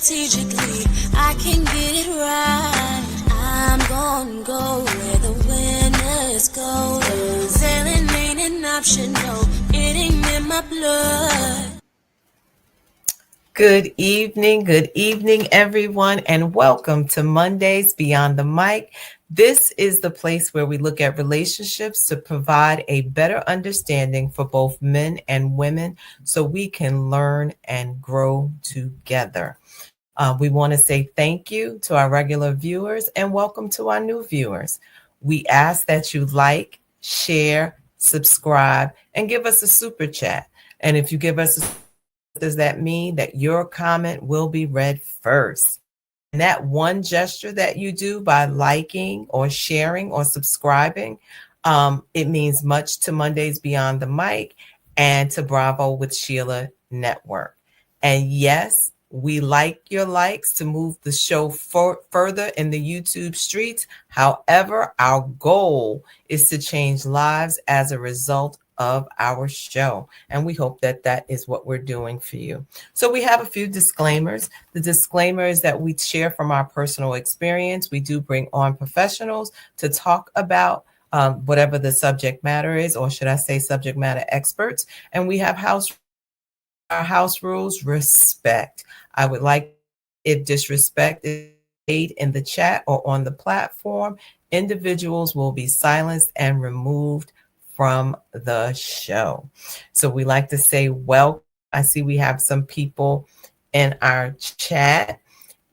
strategically. I can get it right. I'm gonna go where the winners go. 'Cause Elaine ain't an option, no, it ain't in my blood. Good evening, everyone, and welcome to Mondays Beyond the Mic. This is the place where we look at relationships to provide a better understanding for both men and women so we can learn and grow together. We want to say thank you to our regular viewers and welcome to our new viewers. We ask that you like, share, subscribe, and give us a super chat. And if you give us a does that mean that your comment will be read first? And that one gesture that you do by liking or sharing or subscribing, it means much to Mondays Beyond the Mic and to Bravo with Sheila Network. And yes, we like your likes to move the show further in the YouTube streets. However, our goal is to change lives as a result of our show. And we hope that that is what we're doing for you. So we have a few disclaimers. The disclaimer is that we share from our personal experience. We do bring on professionals to talk about whatever the subject matter is, or should I say subject matter experts. And we have our house rules: respect. I would like, if disrespect is made in the chat or on the platform, individuals will be silenced and removed from the show. So we like to say welcome. I see we have some people in our chat,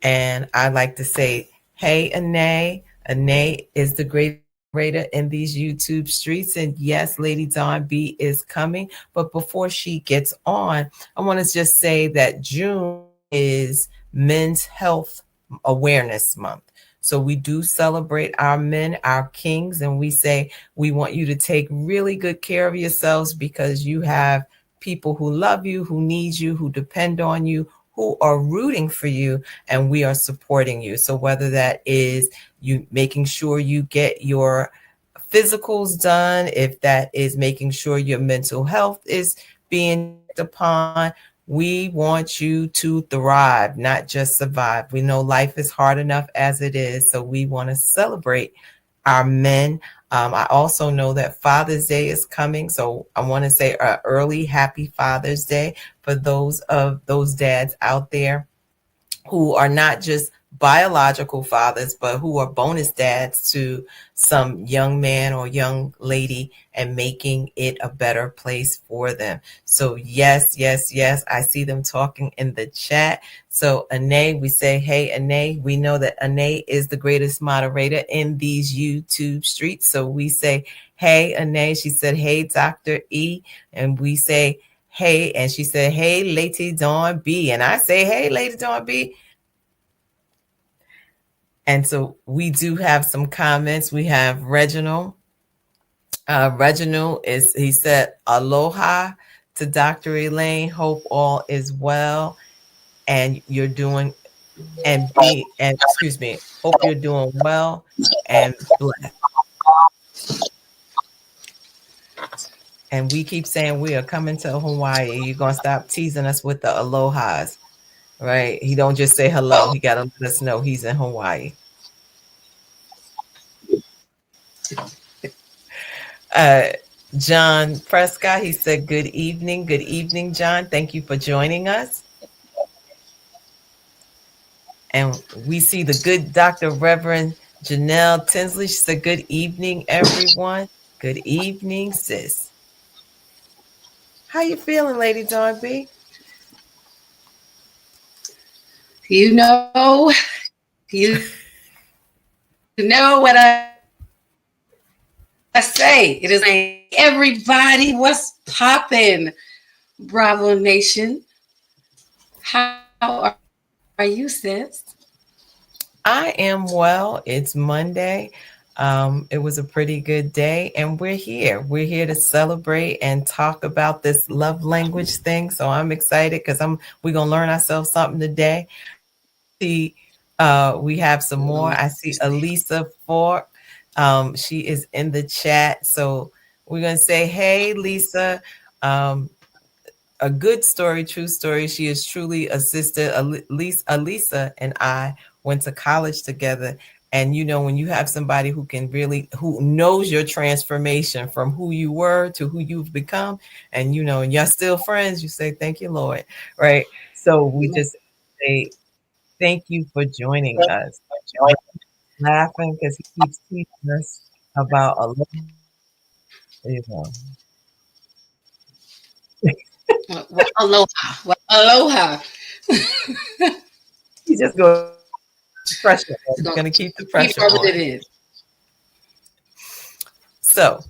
and I like to say, hey, Anae. Anae is the great moderator in these YouTube streets. And yes, Lady Dawn B is coming. But before she gets on, I want to just say that June is Men's Health Awareness Month. So we do celebrate our men, our kings, and we say we want you to take really good care of yourselves because you have people who love you, who need you, who depend on you, who are rooting for you, and we are supporting you. So whether that is you making sure you get your physicals done, if that is making sure your mental health is being checked upon, we want you to thrive, not just survive. We know life is hard enough as it is, so we want to celebrate our men. I also know that Father's Day is coming, so I want to say an early happy Father's Day for those of those dads out there who are not just biological fathers, but who are bonus dads to some young man or young lady and making it a better place for them. So yes, I see them talking in the chat. So Anae, we say, hey, Anae, we know that Anae is the greatest moderator in these YouTube streets. So we say, hey, Anae. She said, hey, Dr. E. And we say, hey, and she said, hey, Lady Dawn B. And I say, hey, Lady Dawn B. And so we do have some comments. We have Reginald. Reginald he said, aloha to Dr. Elaine. Hope all is well. And you're doing, excuse me, hope you're doing well and blessed. And we keep saying we are coming to Hawaii. You're going to stop teasing us with the alohas, right? He don't just say hello. He got to let us know he's in Hawaii. John Prescott, he said, good evening. Good evening, John. Thank you for joining us. And we see the good Dr. Reverend Janelle Tinsley. She said, good evening, everyone. Good evening, sis. How you feeling, Lady Dawn B? You know what I say. It is like, everybody, what's poppin'? Bravo Nation. How are you, sis? I am well. It's Monday. It was a pretty good day, and we're here. We're here to celebrate and talk about this love language thing. So I'm excited because we're gonna learn ourselves something today. We have some more. I see Elisa Fork. She is in the chat. So we're gonna say, hey, Lisa. a good story, true story. She is truly a sister. Alisa and I went to college together. And when you have somebody who knows your transformation from who you were to who you've become, and you're still friends, you say, thank you, Lord. Right. So we just say, thank you for joining us. Laughing because he keeps teaching us about a little, you know, Well, aloha. Well, aloha. he's just going to pressure on. It's He's gonna going to keep the keep pressure rubbing it on. in. So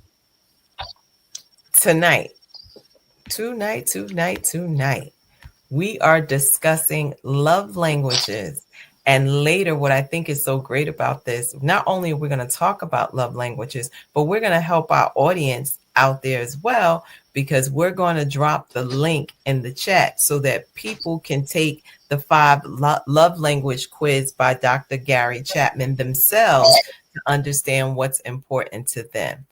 tonight, we are discussing love languages. And later, what I think is so great about this, not only are we going to talk about love languages, but we're going to help our audience out there as well, because we're going to drop the link in the chat so that people can take the 5 love language quiz by Dr. Gary Chapman themselves to understand what's important to them.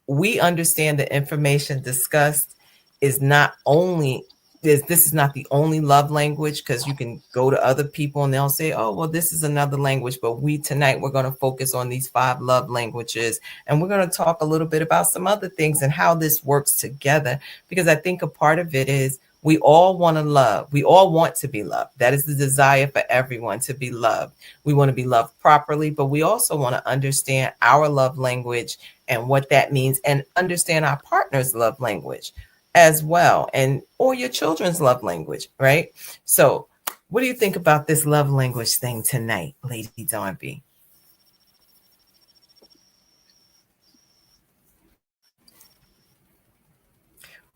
We understand the information discussed is not only this is not the only love language, because you can go to other people and they'll say, oh, well, this is another language. But tonight we're going to focus on these 5 love languages, and we're going to talk a little bit about some other things and how this works together, because I think a part of it is we all want to love. We all want to be loved. That is the desire for everyone, to be loved. We want to be loved properly, but we also want to understand our love language and what that means, and understand our partner's love language as well, and or your children's love language, right? So what do you think about this love language thing tonight, Lady Darby?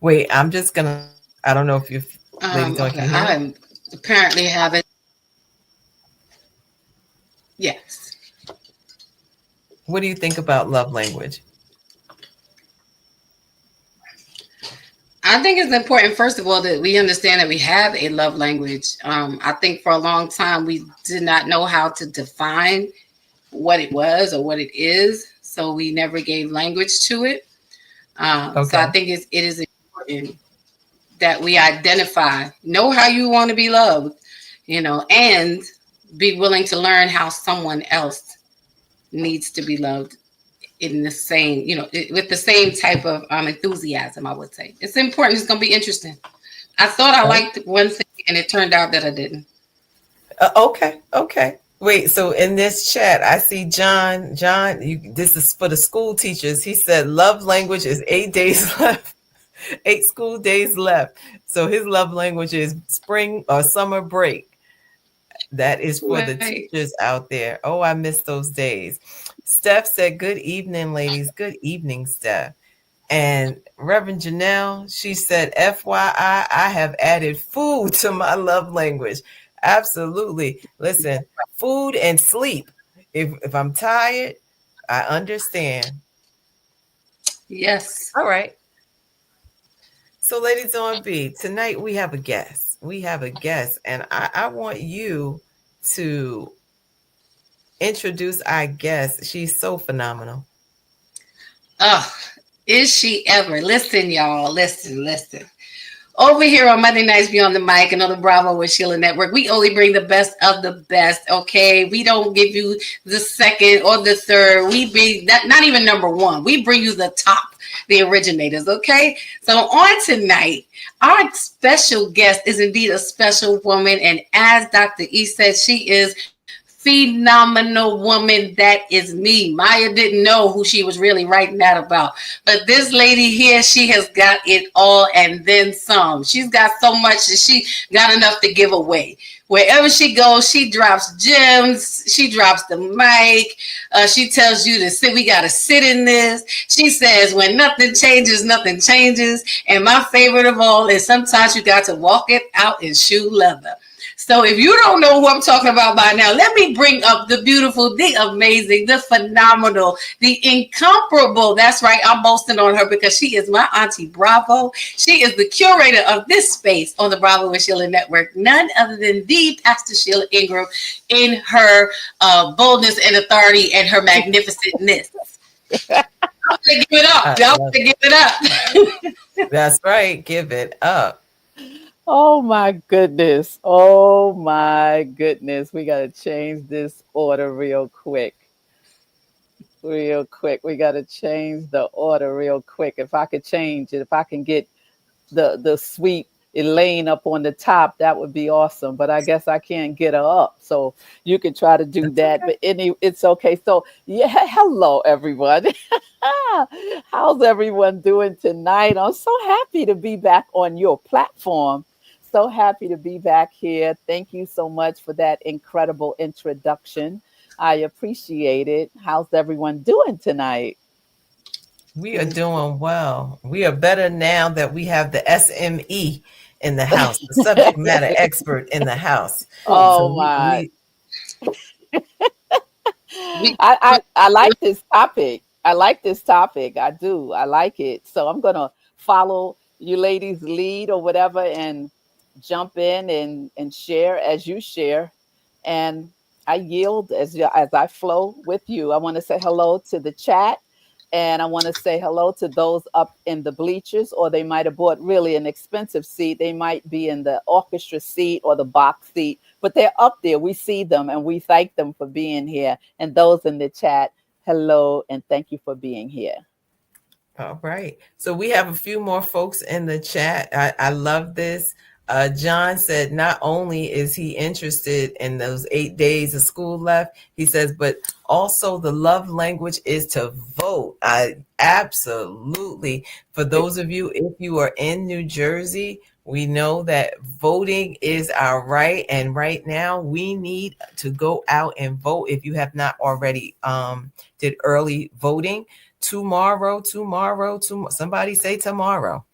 Wait, I don't know if you, Lady Dawn, can Okay, you hear me? I apparently have it. Yes. What do you think about love language? I think it's important, first of all, that we understand that we have a love language. I think for a long time we did not know how to define what it was or what it is, so we never gave language to it. So I Okay. think it is important that we identify, know how you want to be loved, and be willing to learn how someone else needs to be loved in the same, with the same type of enthusiasm. I would say it's important. It's going to be interesting. I thought I Oh, liked one thing, and it turned out that I didn't. okay. Wait, so in this chat, I see John, this is for the school teachers. He said love language is 8 days left. 8 school days left. So his love language is spring or summer break. That is for the Right. teachers out there. Oh, I miss those days. Steph said, good evening, ladies. Good evening, Steph. And Reverend Janelle, she said, FYI, I have added food to my love language. Absolutely. Listen, food and sleep. If I'm tired, I understand. Yes. All right. So, ladies on B, tonight we have a guest. We have a guest, and I want you to introduce our guest. She's so phenomenal. Oh, is she ever? Listen, y'all. Listen. Over here on Monday Nights Beyond the Mic and on the Bravo with Sheila Network, we only bring the best of the best, okay? We don't give you the second or the third. We bring that, not even number one. We bring you the top, the originators, okay? So on tonight, our special guest is indeed a special woman. And as Dr. E said, she is phenomenal woman. That is me. Maya didn't know who she was really writing that about. But this lady here, she has got it all and then some. She's got so much that she got enough to give away. Wherever she goes, she drops gems. She drops the mic. She tells you to sit. We got to sit in this. She says, when nothing changes, nothing changes. And my favorite of all is sometimes you got to walk it out in shoe leather. So if you don't know who I'm talking about by now, let me bring up the beautiful, the amazing, the phenomenal, the incomparable. That's right. I'm boasting on her because she is my auntie Bravo. She is the curator of this space on the Bravo with Sheila Network. None other than the Pastor Sheila Ingram in her boldness and authority and her magnificentness. Y'all better give it up. I Y'all love better give it up. it. That's right. Give it up. Oh my goodness. Oh my goodness. We got to change this order real quick. Real quick. We got to change the order real quick. If I could change it, if I can get the sweet Elaine up on the top, that would be awesome. But I guess I can't get her up. So you can try to do That's that. okay. But it's okay. So yeah, hello everyone. How's everyone doing tonight? I'm so happy to be back on your platform. So happy to be back here. Thank you so much for that incredible introduction. I appreciate it. How's everyone doing tonight? We are doing well. We are better now that we have the SME in the house, the subject matter expert in the house. Oh, So Oh we, my. we we, I like this topic. I like this topic. I do. I like it. So I'm gonna follow you ladies' lead or whatever and jump in and share as you share. And I yield as I flow with you. I want to say hello to the chat. And I want to say hello to those up in the bleachers, or they might have bought really an expensive seat. They might be in the orchestra seat or the box seat, but they're up there. We see them and we thank them for being here. And those in the chat, hello and thank you for being here. All right. So we have a few more folks in the chat. I love this. John said not only is he interested in those 8 days of school left, he says, but also the love language is to vote. I absolutely. For those of you, if you are in New Jersey, we know that voting is our right. And right now we need to go out and vote if you have not already did early voting. Tomorrow, somebody say tomorrow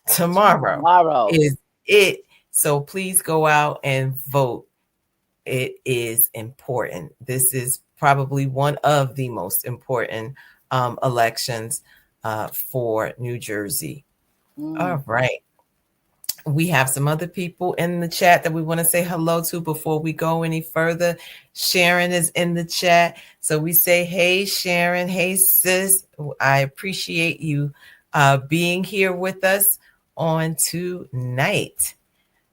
Tomorrow. is it. So please go out and vote. It is important. This is probably one of the most important elections for New Jersey. Mm. All right. We have some other people in the chat that we want to say hello to before we go any further. Sharon is in the chat. So we say, hey, Sharon. Hey, sis. I appreciate you being here with us on tonight.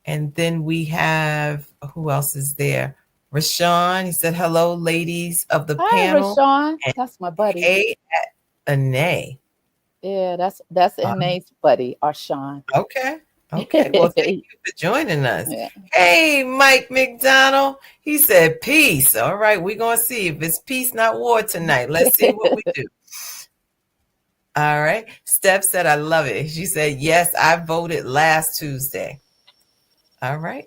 And then we have, who else is there? Rashawn. He said, hello, ladies of the Hi, panel. Rashawn. And That's my buddy. hey, Anae. Yeah, that's Ina's buddy, Arshawn. Okay. Okay. Well, thank you for joining us. Yeah. Hey, Mike McDonald. He said peace. All right. We're going to see if it's peace, not war tonight. Let's see what we do. All right. Steph said, I love it. She said, yes, I voted last Tuesday. All right.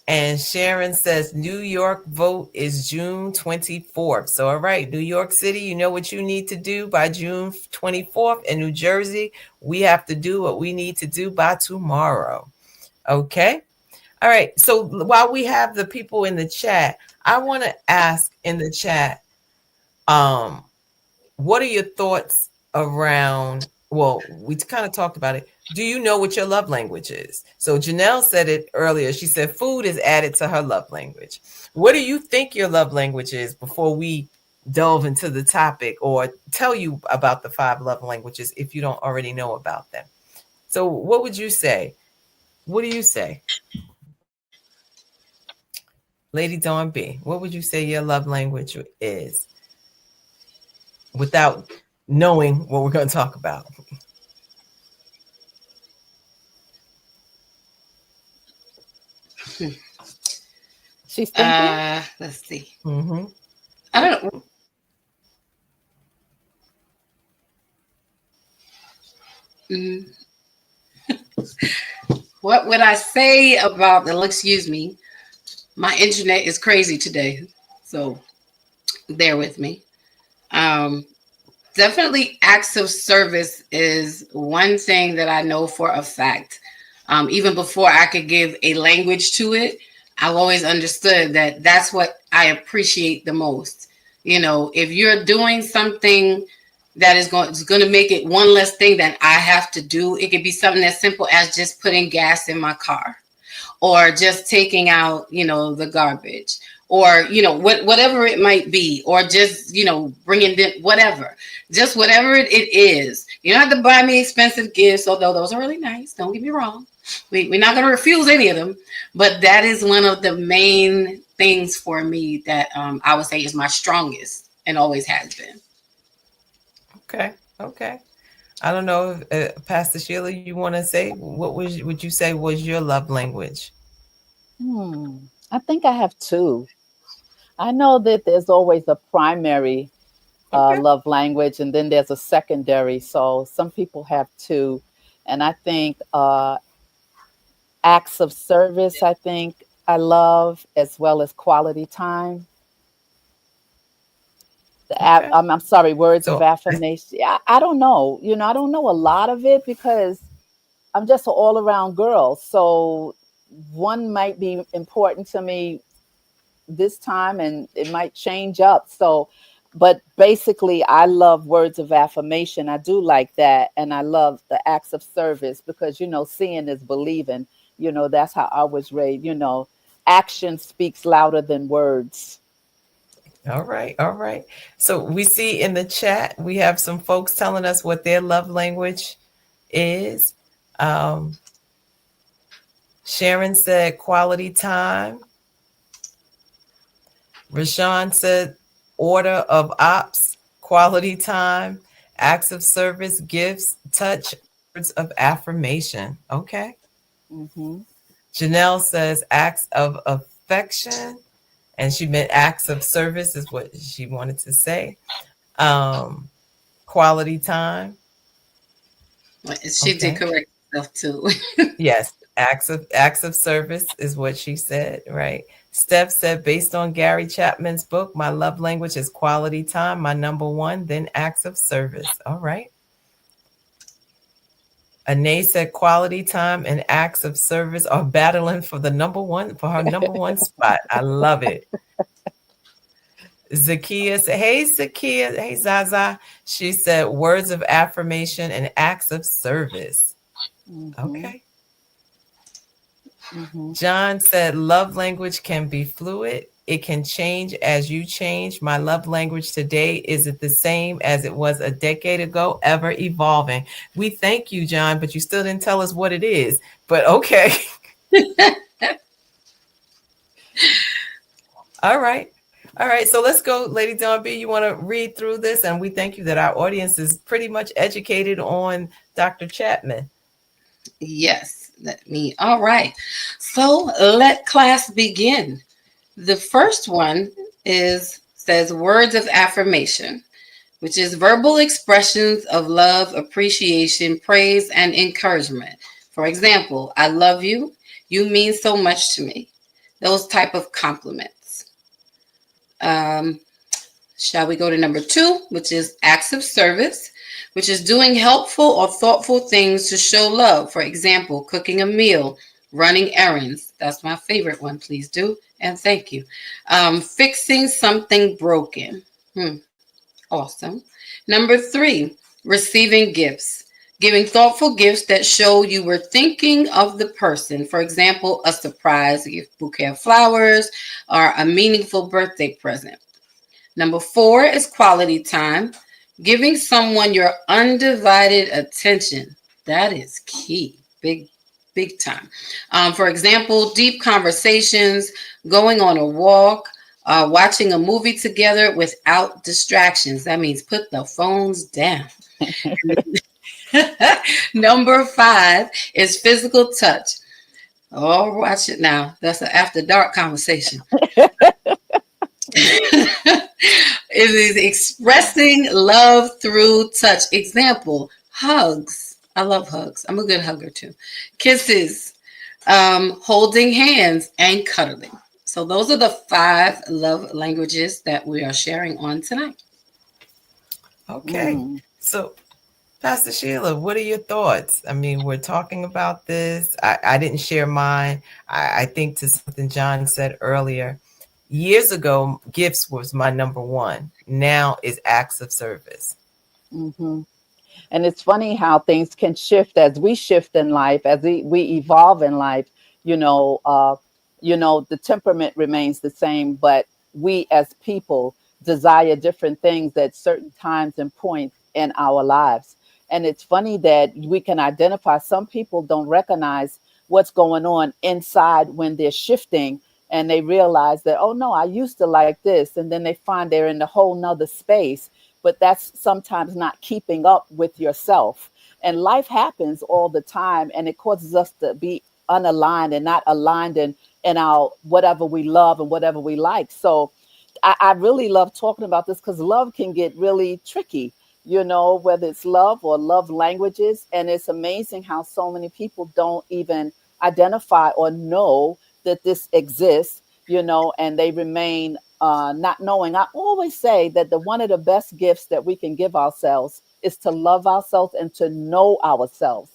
And Sharon says New York vote is June 24th. So, all right, New York City, you know what you need to do by June 24th. In New Jersey, we have to do what we need to do by tomorrow. Okay. All right. So while we have the people in the chat, I want to ask in the chat, what are your thoughts around? Well, we kind of talked about it. Do you know what your love language is? So Janelle said it earlier. She said food is added to her love language. What do you think your love language is before we delve into the topic or tell you about the 5 love languages if you don't already know about them? So what would you say? What do you say? Lady Dawn B, what would you say your love language is without knowing what we're going to talk about? She's thinking. let's see. Mm-hmm. I don't know. Mm, what would I say about the? Excuse me. My internet is crazy today, so bear with me. Um, Definitely acts of service is one thing that I know for a fact. Even before I could give a language to it, I've always understood that that's what I appreciate the most. You know, if you're doing something that is going to make it one less thing that I have to do, it could be something as simple as just putting gas in my car or just taking out, the garbage or whatever it might be, or just bringing them whatever, just whatever it is. You don't have to buy me expensive gifts, although those are really nice, don't get me wrong. We're not going to refuse any of them, but that is one of the main things for me that I would say is my strongest and always has been. Okay. Okay. I don't know if Pastor Sheila, you want to say would you say was your love language? I think I have two. I know that there's always a primary Okay. love language, and then there's a secondary. So some people have two. And I think acts of service, I think I love, as well as quality time. Okay. I'm sorry, words of So affirmation. I don't know. I don't know a lot of it because I'm just an all around girl. So one might be important to me this time and it might change up. So, but basically, I love words of affirmation. I do like that. And I love the acts of service because, seeing is believing. That's how I was raised. Action speaks louder than words. all right, all right. So we see in the chat we have some folks telling us what their love language is. Um, Sharon said quality time. Rashawn said order of ops, quality time, acts of service, gifts, touch, words of affirmation. Okay. Hmm. Janelle says acts of affection, and she meant acts of service is what she wanted to say. Um, Quality time. She did Okay. correct herself too. Yes, acts of service is what she said, right? Steph said, based on Gary Chapman's book, my love language is quality time, my number one, then acts of service. All right. Anae said quality time and acts of service are battling for the number one for her number one spot. I love it. Zakia said, hey Zakia, hey Zaza. She said words of affirmation and acts of service. Hmm. Okay. Hmm. John said, love language can be fluid. It can change as you change. My love language today isn't the same as it was a decade ago, ever evolving. We thank you, John, but you still didn't tell us what it is. But okay. All right. All right. So let's go, Lady Dawn B. You want to read through this? And we thank you that our audience is pretty much educated on Dr. Chapman. Yes, all right. So let class begin. The first one says words of affirmation, which is verbal expressions of love, appreciation, praise, and encouragement. For example, I love you. You mean so much to me. Those type of compliments. Um, Shall we go to number two, which is acts of service, which is doing helpful or thoughtful things to show love. For example, cooking a meal, running errands. That's my favorite one. Please do. And thank you. Fixing something broken. Awesome. Number three, receiving gifts. Giving thoughtful gifts that show you were thinking of the person. For example, a surprise gift, bouquet of flowers, or a meaningful birthday present. Number four is quality time, giving someone your undivided attention. That is key, big time. For example, deep conversations, going on a walk, watching a movie together without distractions. That means put the phones down. Number five is physical touch. Oh, watch it now. That's an after dark conversation. It is expressing love through touch. Example, hugs. I love hugs. I'm a good hugger too. Kisses, holding hands, and cuddling. So those are the five love languages that we are sharing on tonight. Okay. Mm. So Pastor Sheila, what are your thoughts? I mean, we're talking about this. I didn't share mine. I think to something John said earlier. Years ago, gifts was my number one. Now is acts of service. Hmm. And it's funny how things can shift as we shift in life, as we evolve in life. You know, The temperament remains the same, but we as people desire different things at certain times and points in our lives. And it's funny that we can identify, some people don't recognize what's going on inside when they're shifting, and they realize that, oh no, I used to like this. And then they find they're in a whole nother space, but that's sometimes not keeping up with yourself. And life happens all the time, and it causes us to be unaligned and not aligned in our whatever we love and whatever we like. So I really love talking about this because love can get really tricky, whether it's love or love languages. And it's amazing how so many people don't even identify or know that this exists, and they remain not knowing. I always say that the one of the best gifts that we can give ourselves is to love ourselves and to know ourselves.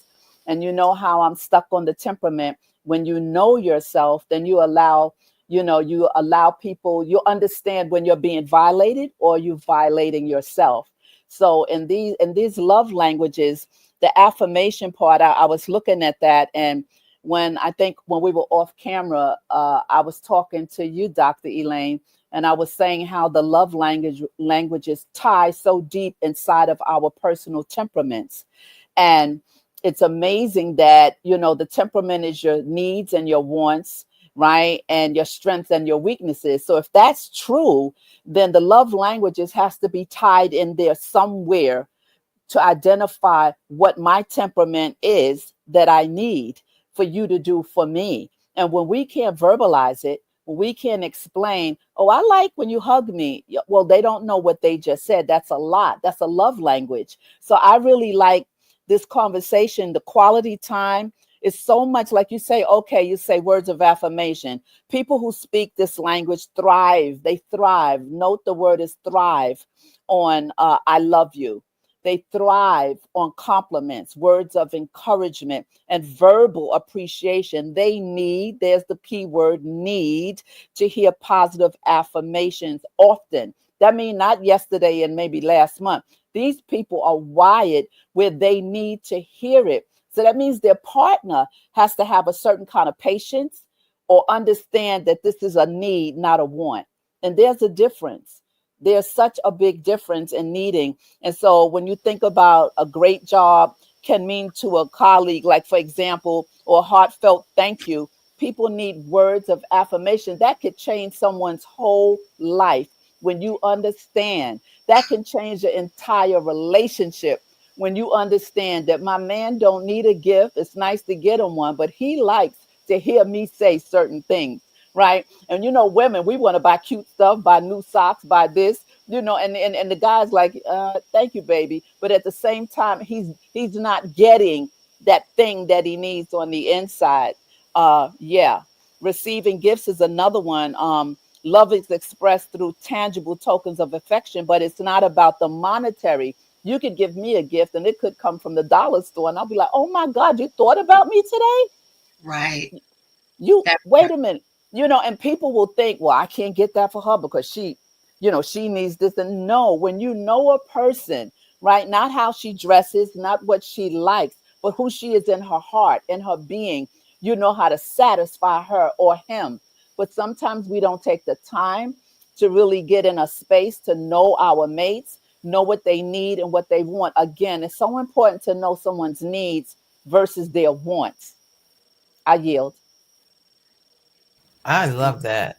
And you know how I'm stuck on the temperament. When you know yourself, then you allow people, you understand when you're being violated or you violating yourself. So in these love languages, the affirmation part, I was looking at that. And when we were off camera, I was talking to you, Dr. Elaine, and I was saying how the love languages tie so deep inside of our personal temperaments. And it's amazing that, the temperament is your needs and your wants, right? And your strengths and your weaknesses. So if that's true, then the love languages has to be tied in there somewhere to identify what my temperament is that I need for you to do for me. And when we can't verbalize it, when we can't explain, oh, I like when you hug me. Well, they don't know what they just said. That's a lot. That's a love language. So I really like this conversation, the quality time is so much like you say, okay, you say words of affirmation. People who speak this language thrive. They thrive. Note the word is thrive on I love you. They thrive on compliments, words of encouragement, and verbal appreciation. They need, there's the P word, need to hear positive affirmations often. That means not yesterday and maybe last month. These people are wired where they need to hear it. So that means their partner has to have a certain kind of patience or understand that this is a need, not a want. And there's a difference. There's such a big difference in needing. And so when you think about a great job can mean to a colleague, like for example, or a heartfelt thank you, people need words of affirmation that could change someone's whole life. When you understand, that can change your entire relationship. When you understand that my man don't need a gift, it's nice to get him one, but he likes to hear me say certain things, right? And women, we want to buy cute stuff, buy new socks, buy this, and the guy's like, thank you, baby. But at the same time, he's not getting that thing that he needs on the inside. Yeah. Receiving gifts is another one. Love is expressed through tangible tokens of affection, but it's not about the monetary. You could give me a gift and it could come from the dollar store, and I'll be like, oh my God, you thought about me today? Right. You That wait part. a minute, and people will think, well, I can't get that for her because she needs this. And no, when you know a person, right, not how she dresses, not what she likes, but who she is in her heart, in her being, you know how to satisfy her or him. But sometimes we don't take the time to really get in a space to know our mates, know what they need and what they want. Again, it's so important to know someone's needs versus their wants. I yield. I love that.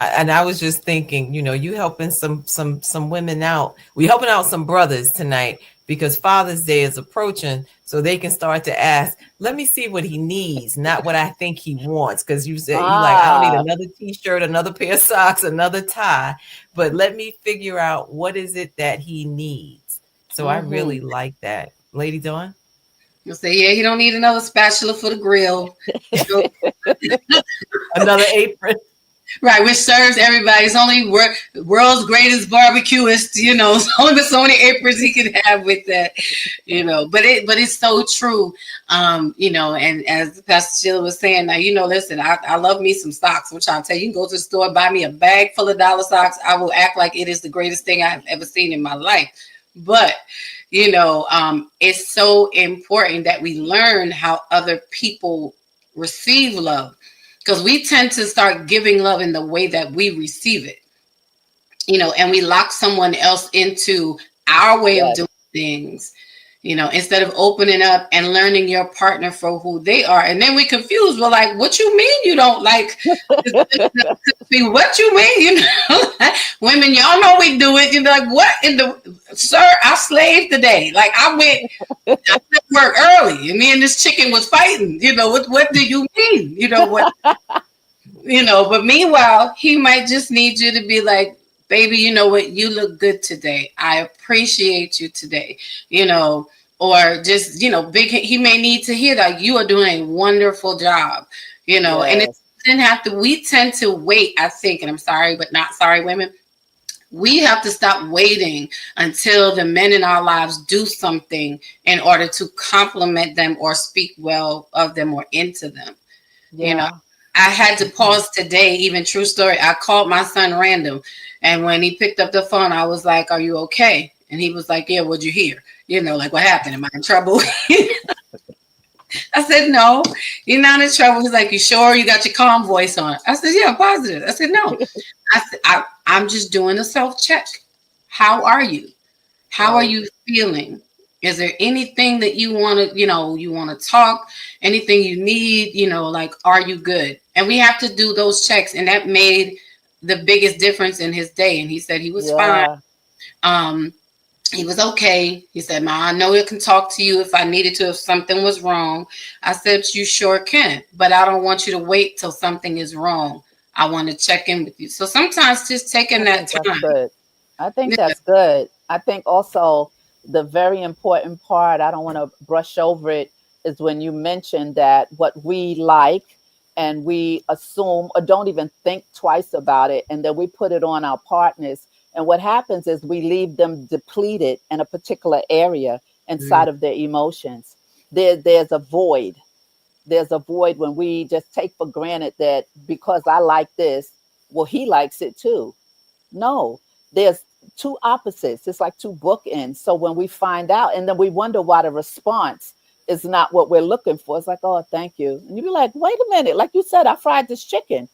And I was just thinking, you helping some women out. We helping out some brothers tonight because Father's Day is approaching, so they can start to ask, "Let me see what he needs, not what I think he wants." Because you said you like, I don't need Ah, another T-shirt, another pair of socks, another tie, but let me figure out what is it that he needs. So I mm-hmm. really like that, Lady Dawn. You'll say, yeah, he don't need another spatula for the grill. Another apron. Right, which serves everybody. It's only world's greatest barbecuist. It's only so many aprons he can have with that. But it's so true. And as Pastor Sheila was saying, now listen, I love me some socks. I'm trying to tell you, you can go to the store, buy me a bag full of dollar socks. I will act like it is the greatest thing I've ever seen in my life. But it's so important that we learn how other people receive love. because we tend to start giving love in the way that we receive it, and we lock someone else into our way of Yes. doing things, instead of opening up and learning your partner for who they are. And then we confuse. We're like, what you mean you don't like what you mean? Women, y'all know we do it. You're like, what in the, sir, I slaved today. Like I went to work early and me and this chicken was fighting. What do you mean? What, but meanwhile, he might just need you to be like, baby, you know what? You look good today. I appreciate you today, or just, big, he may need to hear that you are doing a wonderful job, and it Yes. doesn't have to, we tend to wait, I think, and I'm sorry, but not sorry, women. We have to stop waiting until the men in our lives do something in order to compliment them or speak well of them or into them. You know, Yeah. I had to Mhm. pause today, even true story. I called my son random. And when he picked up the phone, I was like, are you okay? And he was like, yeah, what'd you hear? Like, what happened? Am I in trouble? I said, no, you're not in trouble. He's like, you sure you got your calm voice on? I said, yeah, I'm positive. I said, no. I'm just doing a self check. How are you? How are Right. you feeling? Is there anything that you want to, you want to talk, anything you need, like, are you good? And we have to do those checks. And that made the biggest difference in his day. And he said he was fine. Yeah. Um, he was okay. He said, Ma, I know I can talk to you if I needed to, if something was wrong. I said, you sure can, but I don't want you to wait till something is wrong. I want to check in with you. So sometimes just taking I that think that's time. good. I think Yeah. that's good. I think also the very important part, I don't want to brush over it, is when you mention that what we like and we assume or don't even think twice about it, and then we put it on our partners. And what happens is we leave them depleted in a particular area Mm, inside of their emotions. There's a void. There's a void when we just take for granted that because I like this, well, he likes it too. No, there's two opposites. It's like two bookends. So when we find out, and then we wonder why the response is not what we're looking for. It's like, oh, thank you. And you be like, wait a minute. Like you said, I fried this chicken.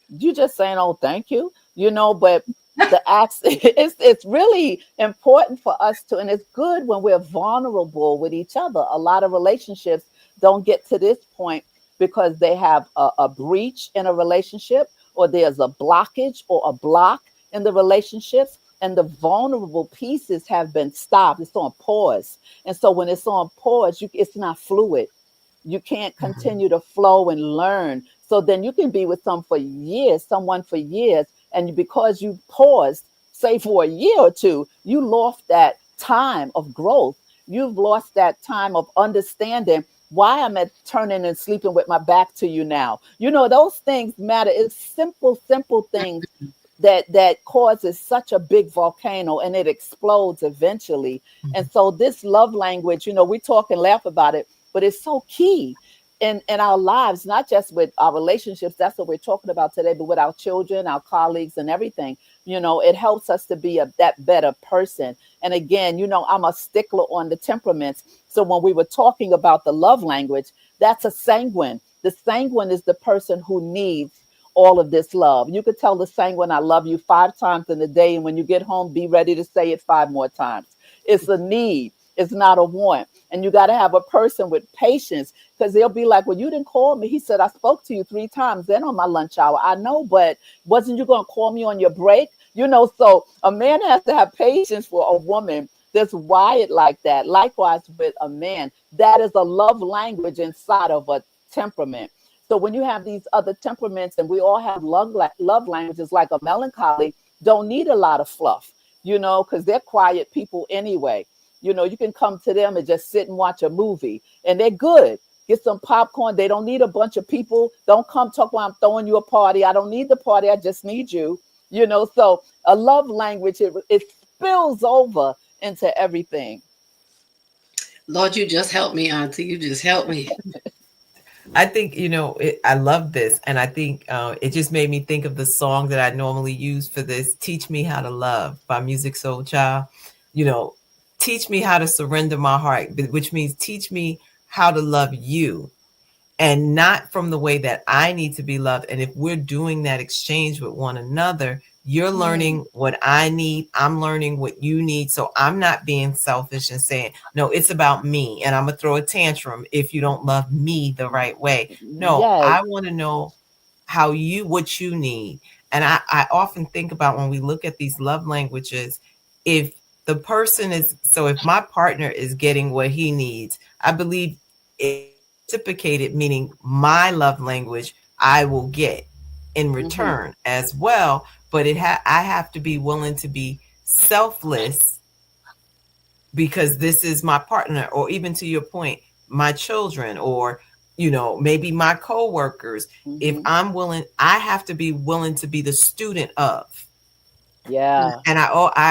You just saying, oh, thank you, but the acts, it's really important for us to, and it's good when we're vulnerable with each other. A lot of relationships don't get to this point because they have a breach in a relationship, or there's a blockage or a block in the relationships, and the vulnerable pieces have been stopped. It's on pause. And so when it's on pause, it's not fluid. You can't mhm. continue to flow and learn. So then you can be with someone for years, and because you paused, say for a year or two, you lost that time of growth. You've lost that time of understanding why I'm at turning and sleeping with my back to you now. Those things matter. It's simple, simple things that causes such a big volcano, and it explodes eventually. And so this love language, we talk and laugh about it, but it's so key in our lives, not just with our relationships. That's what we're talking about today, but with our children, our colleagues, and everything. It helps us to be that better person. And again, I'm a stickler on the temperaments. So when we were talking about the love language, that's a sanguine. The sanguine is the person who needs all of this love. You could tell the sanguine, I love you 5 times in a day. And when you get home, be ready to say it 5 more times. It's a need. It's not a want. And you got to have a person with patience, because they'll be like, well, you didn't call me. He said, I spoke to you 3 times then on my lunch hour. I know, but wasn't you going to call me on your break? So a man has to have patience for a woman that's wired like that. Likewise with a man, that is a love language inside of a temperament. So when you have these other temperaments, and we all have love languages, like a melancholy, don't need a lot of fluff, because they're quiet people anyway. You can come to them and just sit and watch a movie, and they're good. Get some popcorn. They don't need a bunch of people. Don't come talk while I'm throwing you a party. I don't need the party. I just need you. So a love language, it spills over into everything. Lord, you just helped me, Auntie. You just helped me. I think, I love this. And I think it just made me think of the song that I normally use for this, Teach Me How to Love by Music Soul Child. You know, teach me how to surrender my heart, which means teach me how to love you. and not from the way that I need to be loved. And if we're doing that exchange with one another, you're learning what I need. I'm learning what you need. So I'm not being selfish and saying, no, it's about me. And I'm going to throw a tantrum if you don't love me the right way. No, Yes. I want to know what you need. And I often think about when we look at these love languages, if the person is, so if my partner is getting what he needs, I believe it reciprocated, meaning my love language, I will get in Mm-hmm. return as well. But I have to be willing to be selfless because this is my partner, or even to your point, my children, or maybe my coworkers. If Mm-hmm. I'm willing, I have to be willing to be the student of. Yeah. And I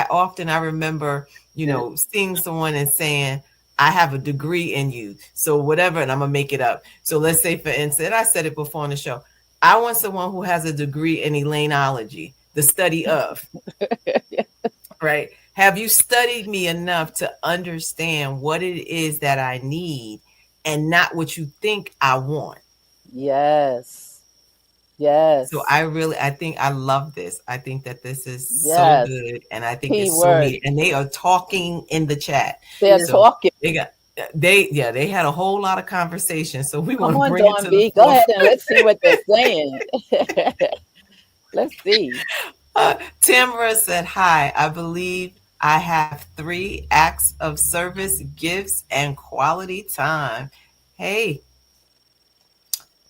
often I remember, seeing someone and saying, I have a degree in you. So whatever, and I'm gonna make it up. So let's say, for instance, I said it before on the show. I want someone who has a degree in Elaineology, the study of, right? Have you studied me enough to understand what it is that I need and not what you think I want? Yes. So Yes. I think I love this. I think that this is so Yes. good, and I think Key it's so word. neat. And they are talking in the chat, They're Yeah. so talking. they had a whole lot of conversation. So we want Come to on, bring it Dawn to the B. Go ahead forefront. and let's see what they're saying. Let's see. Tamara said, "Hi, I believe I have 3 acts of service, gifts, and quality time." Hey,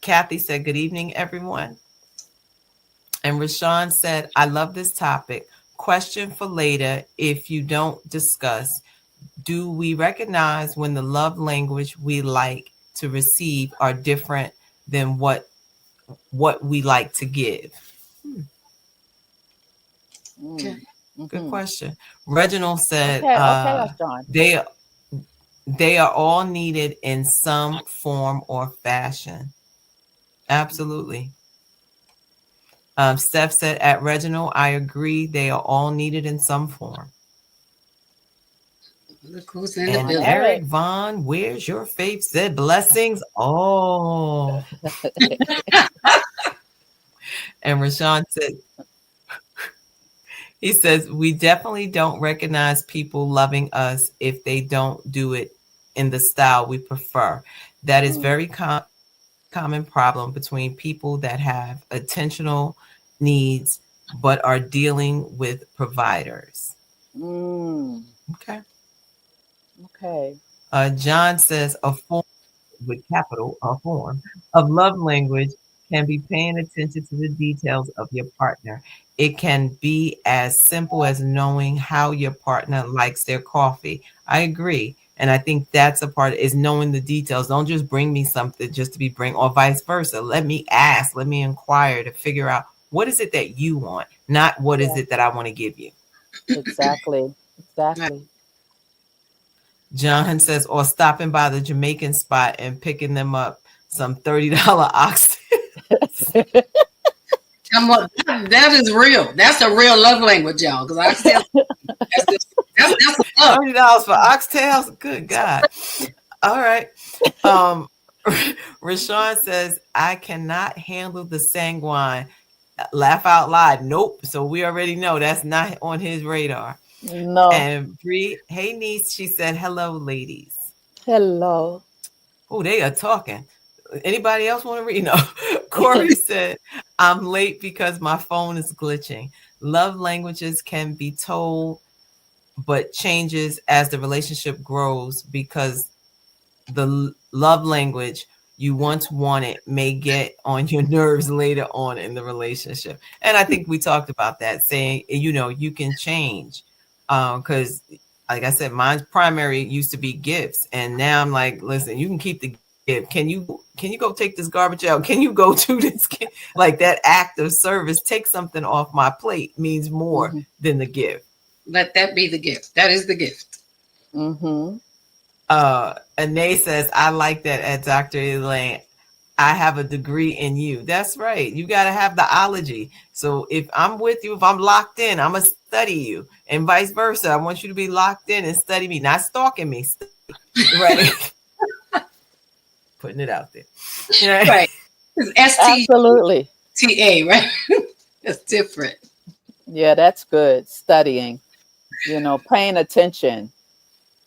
Kathy said, "Good evening, everyone." And Rashawn said, "I love this topic. Question for later if you don't discuss. Do we recognize when the love language we like to receive are different than what we like to give?" Okay. Mm. Good Mm-hmm. question. Reginald said, Okay. Okay, Sean. they are all needed in some form or fashion. Absolutely. Steph said, at Reginald, I agree. They are all needed in some form. Look who's in the And All building. right. Eric Vaughn, where's your faith? Said blessings. Oh. And Rashawn said, he says, we definitely don't recognize people loving us if they don't do it in the style we prefer. That is Mm. very common problem between people that have attentional needs but are dealing with providers. Mm. Okay. Okay. John says a form with capital a form of love language can be paying attention to the details of your partner. It can be as simple as knowing how your partner likes their coffee. I agree. And I think that's a part is knowing the details. Don't just bring me something just to be bring, or vice versa. Let me ask, let me inquire to figure out what is it that you want, not what is Yeah. it that I want to give you. Exactly. Right. Exactly. John says, or stopping by the Jamaican spot and picking them up some $30 oxtail. Come on, that is real. That's a real love language, y'all. Because I still that's love. $30 for oxtails? Good God. All right. Um, Rashawn says, I cannot handle the sanguine. Laugh out loud. Nope. So we already know that's not on his radar. No. And Bree, hey niece, she said, hello, ladies. Hello. Oh, they are talking. Anybody else want to read? No. Corey said, I'm late because my phone is glitching. Love languages can be told, but changes as the relationship grows because the love language you once wanted may get on your nerves later on in the relationship. And I think we talked about that, saying, you can change. Because like I said, mine's primary used to be gifts. And now I'm like, listen, you can keep the gift. Can you go take this garbage out? Can you go do this? Like that act of service, take something off my plate means more Mm-hmm. than the gift. Let that be the gift. That is the gift. Mm-hmm. Anae says, I like that at Dr. Elaine. I have a degree in you. That's right. You got to have the ology. So if I'm with you, if I'm locked in, I'm going to study you, and vice versa. I want you to be locked in and study me, not stalking me. Study, right. putting it out there. Yeah. Right. It's Absolutely. STTA, right? It's different. Yeah, that's good. Studying, paying attention.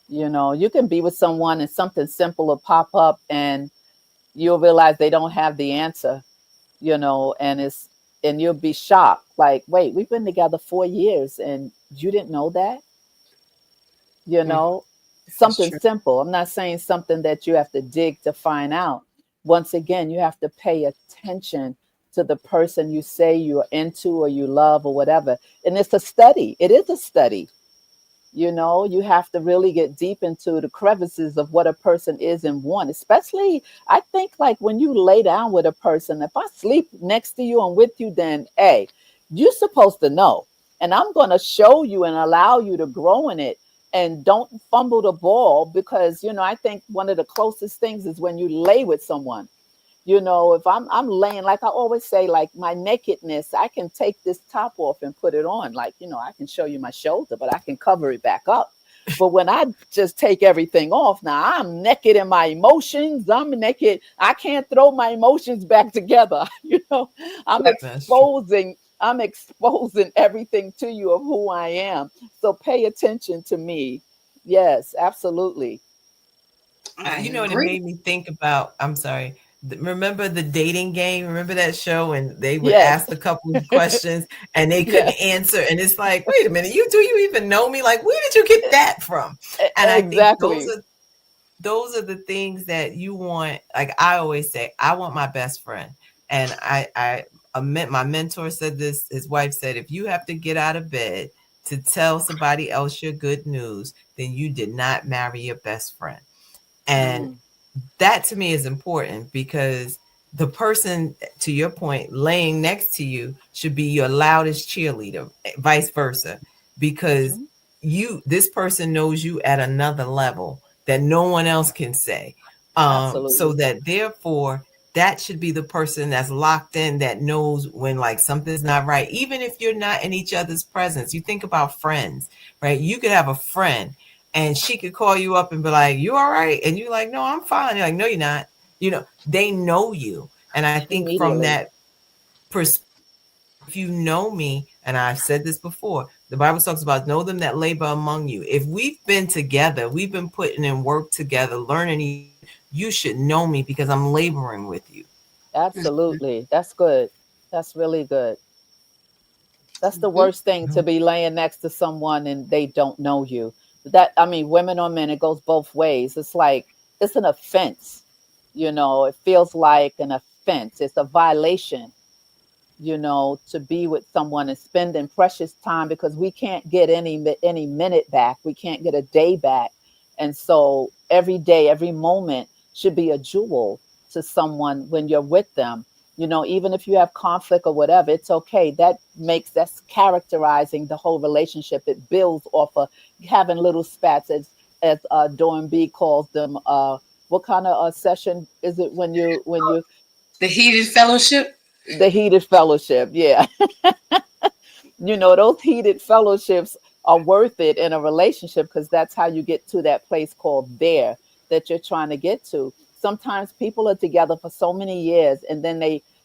You can be with someone and something simple will pop up and you'll realize they don't have the answer, and you'll be shocked. Like, wait, we've been together 4 years and you didn't know that? you Mm, know that's Something true. simple. I'm not saying something that you have to dig to find out. Once again, you have to pay attention to the person you say you're into or you love or whatever. And it's a study. It is a study. You have to really get deep into the crevices of what a person is and want. Especially, I think, like when you lay down with a person, if I sleep next to you and with you, then hey, you're supposed to know. And I'm going to show you and allow you to grow in it. And don't fumble the ball, because I think one of the closest things is when you lay with someone. If I'm laying, like I always say, like my nakedness, I can take this top off and put it on. Like, I can show you my shoulder, but I can cover it back up. But when I just take everything off, now I'm naked in my emotions. I'm naked. I can't throw my emotions back together. I'm That's true. exposing everything to you of who I am. So pay attention to me. Yes, absolutely. I You know what it agree. made me think about? I'm sorry. Remember the dating game? Remember that show? And they would Yes. ask the couple questions and they couldn't Yes. answer. And it's like, wait a minute, do you even know me? Like, where did you get that from? And I think those Exactly. are those are the things that you want. Like I always say, I want my best friend. And my mentor said this, his wife said, if you have to get out of bed to tell somebody else your good news, then you did not marry your best friend. And Mm, that to me is important because the person, to your point, laying next to you should be your loudest cheerleader, vice versa, because mhm. this person knows you at another level that no one else can say. So Absolutely. that therefore that should be the person that's locked in, that knows when like something's not right, even if you're not in each other's presence. You think about friends, right? You could have a friend and she could call you up and be like, "You all right?" And you're like, "No, I'm fine." You're like, "No, you're not." They know you. And I think from Immediately. that perspective, if you know me, and I've said this before, the Bible talks about know them that labor among you. If we've been together, we've been putting in work together, learning, you should know me because I'm laboring with you. Mhm. Absolutely. That's good. That's really good. That's the Mhm. worst thing, to be laying next to someone and they don't know you. That, I mean, women or men, it goes both ways. It's like it's an offense. It feels like an offense. It's a violation, to be with someone and spending precious time, because we can't get any minute back. We can't get a day back. And so every day, every moment should be a jewel to someone when you're with them. Even if you have conflict or whatever, it's okay. That's characterizing the whole relationship. It builds off of having little spats, as Dawn B calls them. What kind of session is it when you The heated fellowship. the heated fellowship? Yeah. Those heated fellowships are worth it in a relationship, because that's how you get to that place called there that you're trying to get to. Sometimes people are together for so many years, and then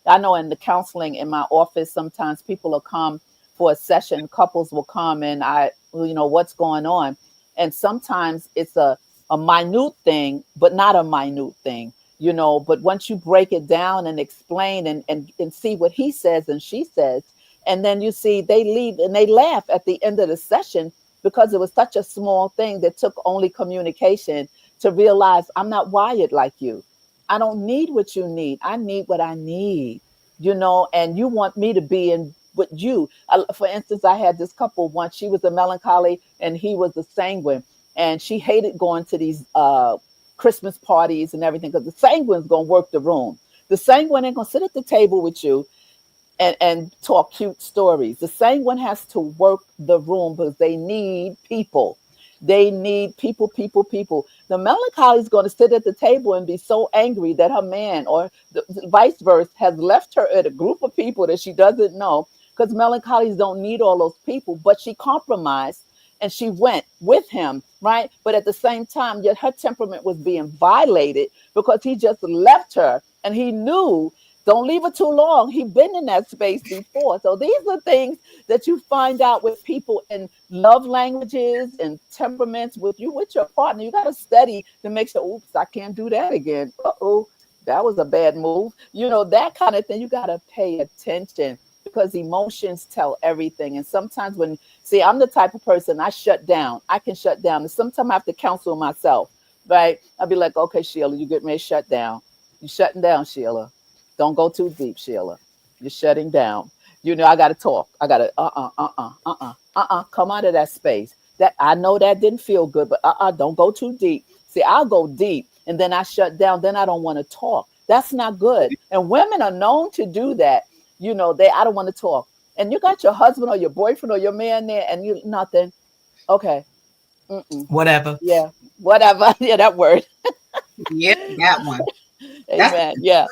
I know in the counseling in my office, sometimes people will come for a session, couples will come, and what's going on. And sometimes it's a minute thing, but not a minute thing. But once you break it down and explain and see what he says and she says, and then you see they leave and they laugh at the end of the session, because it was such a small thing that took only communication to realize, I'm not wired like you. I don't need what you need. I need what I need, and you want me to be in with you. For instance, I had this couple once. She was a melancholy and he was a sanguine. And she hated going to these Christmas parties and everything, because the sanguine's going to work the room. The sanguine ain't going to sit at the table with you and talk cute stories. The same one has to work the room, because they need people. They need people, people, people. The melancholy is going to sit at the table and be so angry that her man, or the vice versa, has left her at a group of people that she doesn't know, because melancholies don't need all those people. But she compromised and she went with him, right? But at the same time, yet her temperament was being violated because he just left her, and he knew, don't leave her too long. He'd been in that space before. So these are things that you find out with people in love languages and temperaments with you, with your partner. You got to study to make sure, oops, I can't do that again. Uh-oh, that was a bad move. That kind of thing. You got to pay attention because emotions tell everything. And sometimes see, I'm the type of person, I shut down. I can shut down. And sometimes I have to counsel myself, right? I'll be like, okay, Sheila, you get me to shut down. You're shutting down, Sheila. Don't go too deep, Sheila. You're shutting down. I got to talk. I got to, come out of that space. That I know that didn't feel good, but don't go too deep. See, I'll go deep and then I shut down. Then I don't want to talk. That's not good. And women are known to do that. I don't want to talk. And you got your husband or your boyfriend or your man there and you nothing. Okay. Mm-mm. Whatever. Yeah. Whatever. Yeah, that word. Yeah, that one. Amen. Yeah.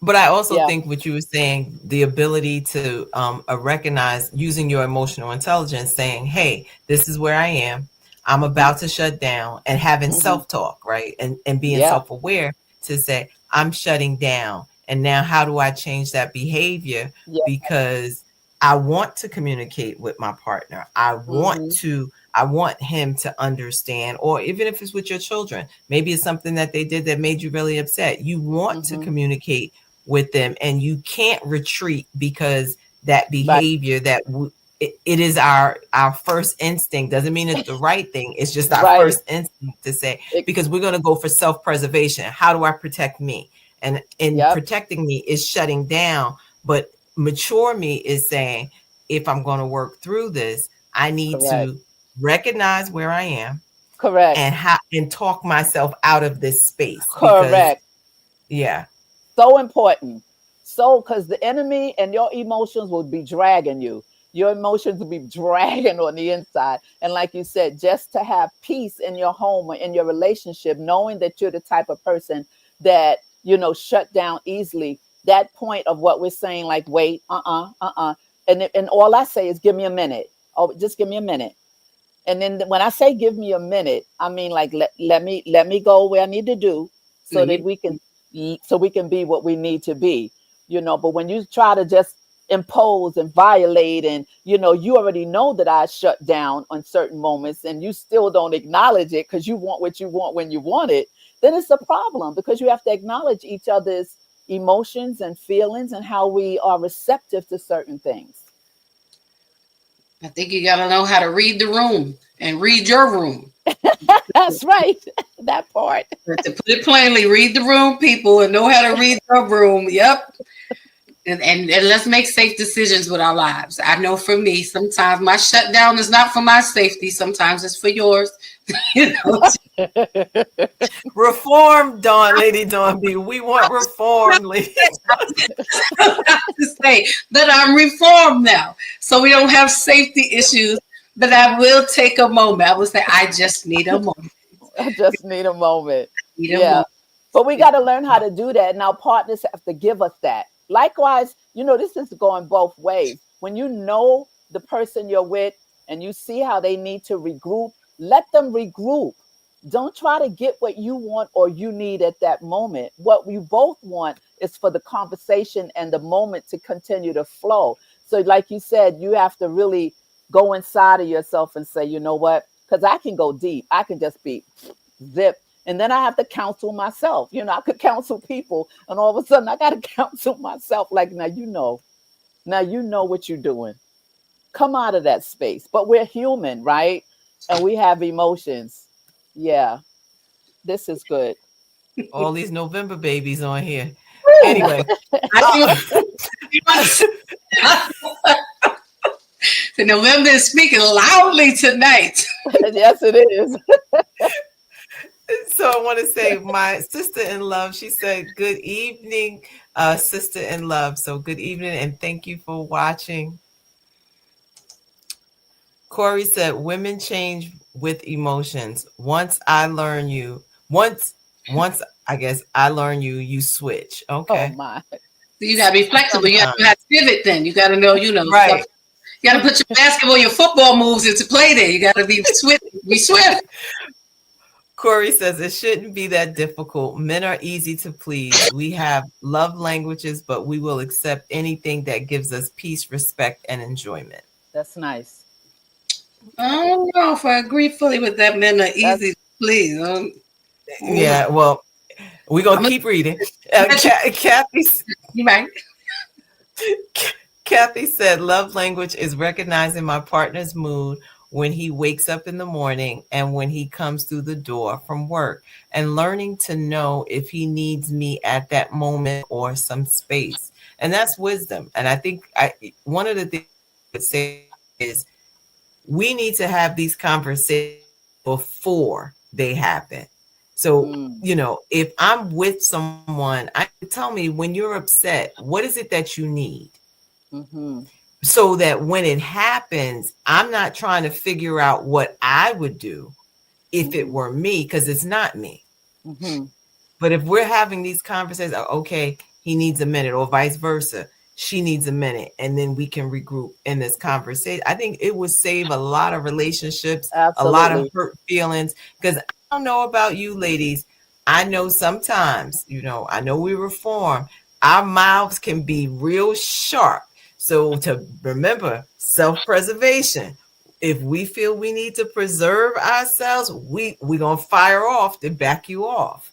But I also Yeah. think what you were saying, the ability to recognize using your emotional intelligence, saying, hey, this is where I am. I'm about to shut down, and having Mm-hmm. self-talk, right? And being Yeah. self-aware to say, I'm shutting down. And now how do I change that behavior? Yeah. Because I want to communicate with my partner. Mm-hmm. I want him to understand, or even if it's with your children, maybe it's something that they did that made you really upset. You want to Mm-hmm. communicate with them, and you can't retreat because that Right. behavior it is our first instinct. Doesn't mean it's the right thing. It's just our Right. first instinct to say, It, because we're going to go for self-preservation. How do I protect me? And in yep. protecting me is shutting down. But mature me is saying, if I'm going to work through this, I need Correct. to recognize where I am Correct. and talk myself out of this space, because Correct. yeah. So important. So, because the enemy and your emotions will be dragging you. Your emotions will be dragging on the inside. And like you said, just to have peace in your home or in your relationship, knowing that you're the type of person that, shut down easily. That point of what we're saying, like, wait, And all I say is, give me a minute. Oh, just give me a minute. And then when I say give me a minute, I mean like let me go where I need to do so Let that me. we can be what we need to be. But when you try to just impose and violate, and you already know that I shut down on certain moments and you still don't acknowledge it because you want what you want when you want it, then it's a problem, because you have to acknowledge each other's emotions and feelings and how we are receptive to certain things. I think you got to know how to read the room and read your room. That's right. That part. But to put it plainly, read the room, people, and know how to read your room. Yep. And let's make safe decisions with our lives. I know for me, sometimes my shutdown is not for my safety. Sometimes it's for yours. you know, Reform, Lady Dawn B. We want reform, Lady. to say that I'm reformed now, so we don't have safety issues. But I will take a moment. I will say, I just need a moment. I just need a moment. Need a Yeah. moment. But we got to learn how to do that. And our partners have to give us that. Likewise, this is going both ways. When you know the person you're with and you see how they need to regroup, let them regroup. Don't try to get what you want or you need at that moment. What we both want is for the conversation and the moment to continue to flow. So, like you said, you have to really go inside of yourself and say, you know what? Because I can go deep. I can just be zip. And then I have to counsel myself. I could counsel people, and all of a sudden I got to counsel myself. Like, now you know what you're doing. Come out of that space. But we're human, right? And we have emotions. Yeah, this is good. All these November babies on here. Woo! Anyway, I The November is speaking loudly tonight. Yes, it is. so I want to say, my sister in love, she said, good evening, sister in love. So good evening, and thank you for watching. Corey said, women change with emotions. Once I guess I learn you switch. Oh Okay. my. So you gotta be flexible. You gotta know how Sometimes. to pivot then. You gotta know, Right. You got to put your basketball, your football moves into play there. You got to be swift. Be swift. Corey says it shouldn't be that difficult. Men are easy to please. We have love languages, but we will accept anything that gives us peace, respect, and enjoyment. That's nice. I don't know if I agree fully with that. Men are That's easy to please. Yeah, well, we're going I'm to a, keep reading. I'm Kathy, you right. Kathy said, love language is recognizing my partner's mood when he wakes up in the morning and when he comes through the door from work, and learning to know if he needs me at that moment or some space. And that's wisdom. And I think one of the things I would say is we need to have these conversations before they happen. So, mm, if I'm with someone, I tell me when you're upset, what is it that you need? mm-hmm, So that when it happens, I'm not trying to figure out what I would do if it mm-hmm, were me, because it's not me. mm-hmm. But if we're having these conversations, okay, he needs a minute, or vice versa, she needs a minute, and then we can regroup in this conversation. I think it would save a lot of relationships, a lot of Absolutely. hurt feelings. Because I don't know about you ladies. I know sometimes, I know we reform, our mouths can be real sharp. So to remember self-preservation. If we feel we need to preserve ourselves, we gonna fire off to back you off.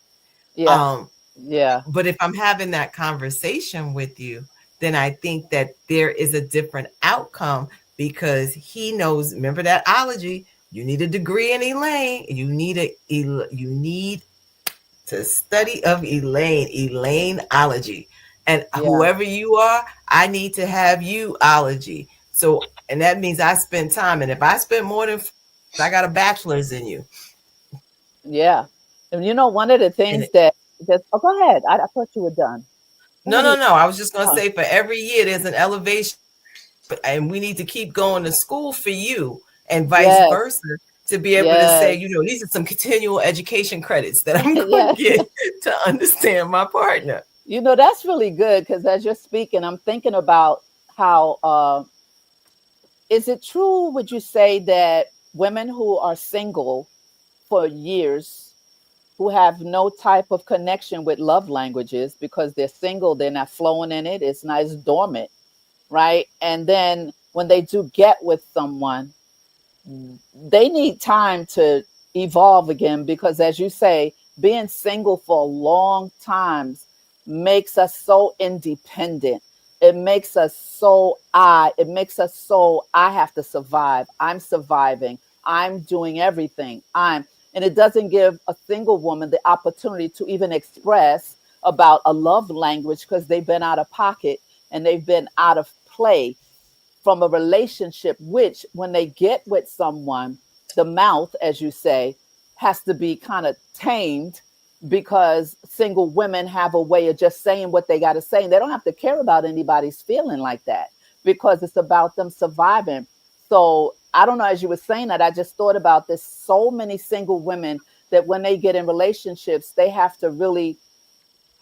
Yeah. Um, Yeah. but if I'm having that conversation with you, then I think that there is a different outcome because he knows. Remember that ology. You need a degree in Elaine. You need to study of Elaineology, and Yeah. whoever you are, I need to have you ology. So, and that means I spend time. And if I spend more than 4 years, I got a bachelor's in you. Yeah. And one of the And things that just oh, go ahead. I thought you were done. Go no, ahead. no, no. I was just going to Oh, say for every year there's an elevation, and we need to keep going to school for you and vice yes. versa to be able to say, Yes. these are some continual education credits that I'm going to yeah. get to understand my partner. That's really good because as you're speaking, I'm thinking about how is it true, would you say that women who are single for years, who have no type of connection with love languages because they're single, they're not flowing in it, it's nice dormant, right? And then when they do get with someone, they need time to evolve again because as you say, being single for a long times makes us so independent. It makes us so I have to survive, I'm surviving, I'm doing everything, and it doesn't give a single woman the opportunity to even express about a love language because they've been out of pocket and they've been out of play from a relationship, which when they get with someone, the mouth, as you say, has to be kind of tamed because single women have a way of just saying what they got to say. And they don't have to care about anybody's feeling like that because it's about them surviving. So I don't know, as you were saying that, I just thought about this. So many single women that when they get in relationships, they have to really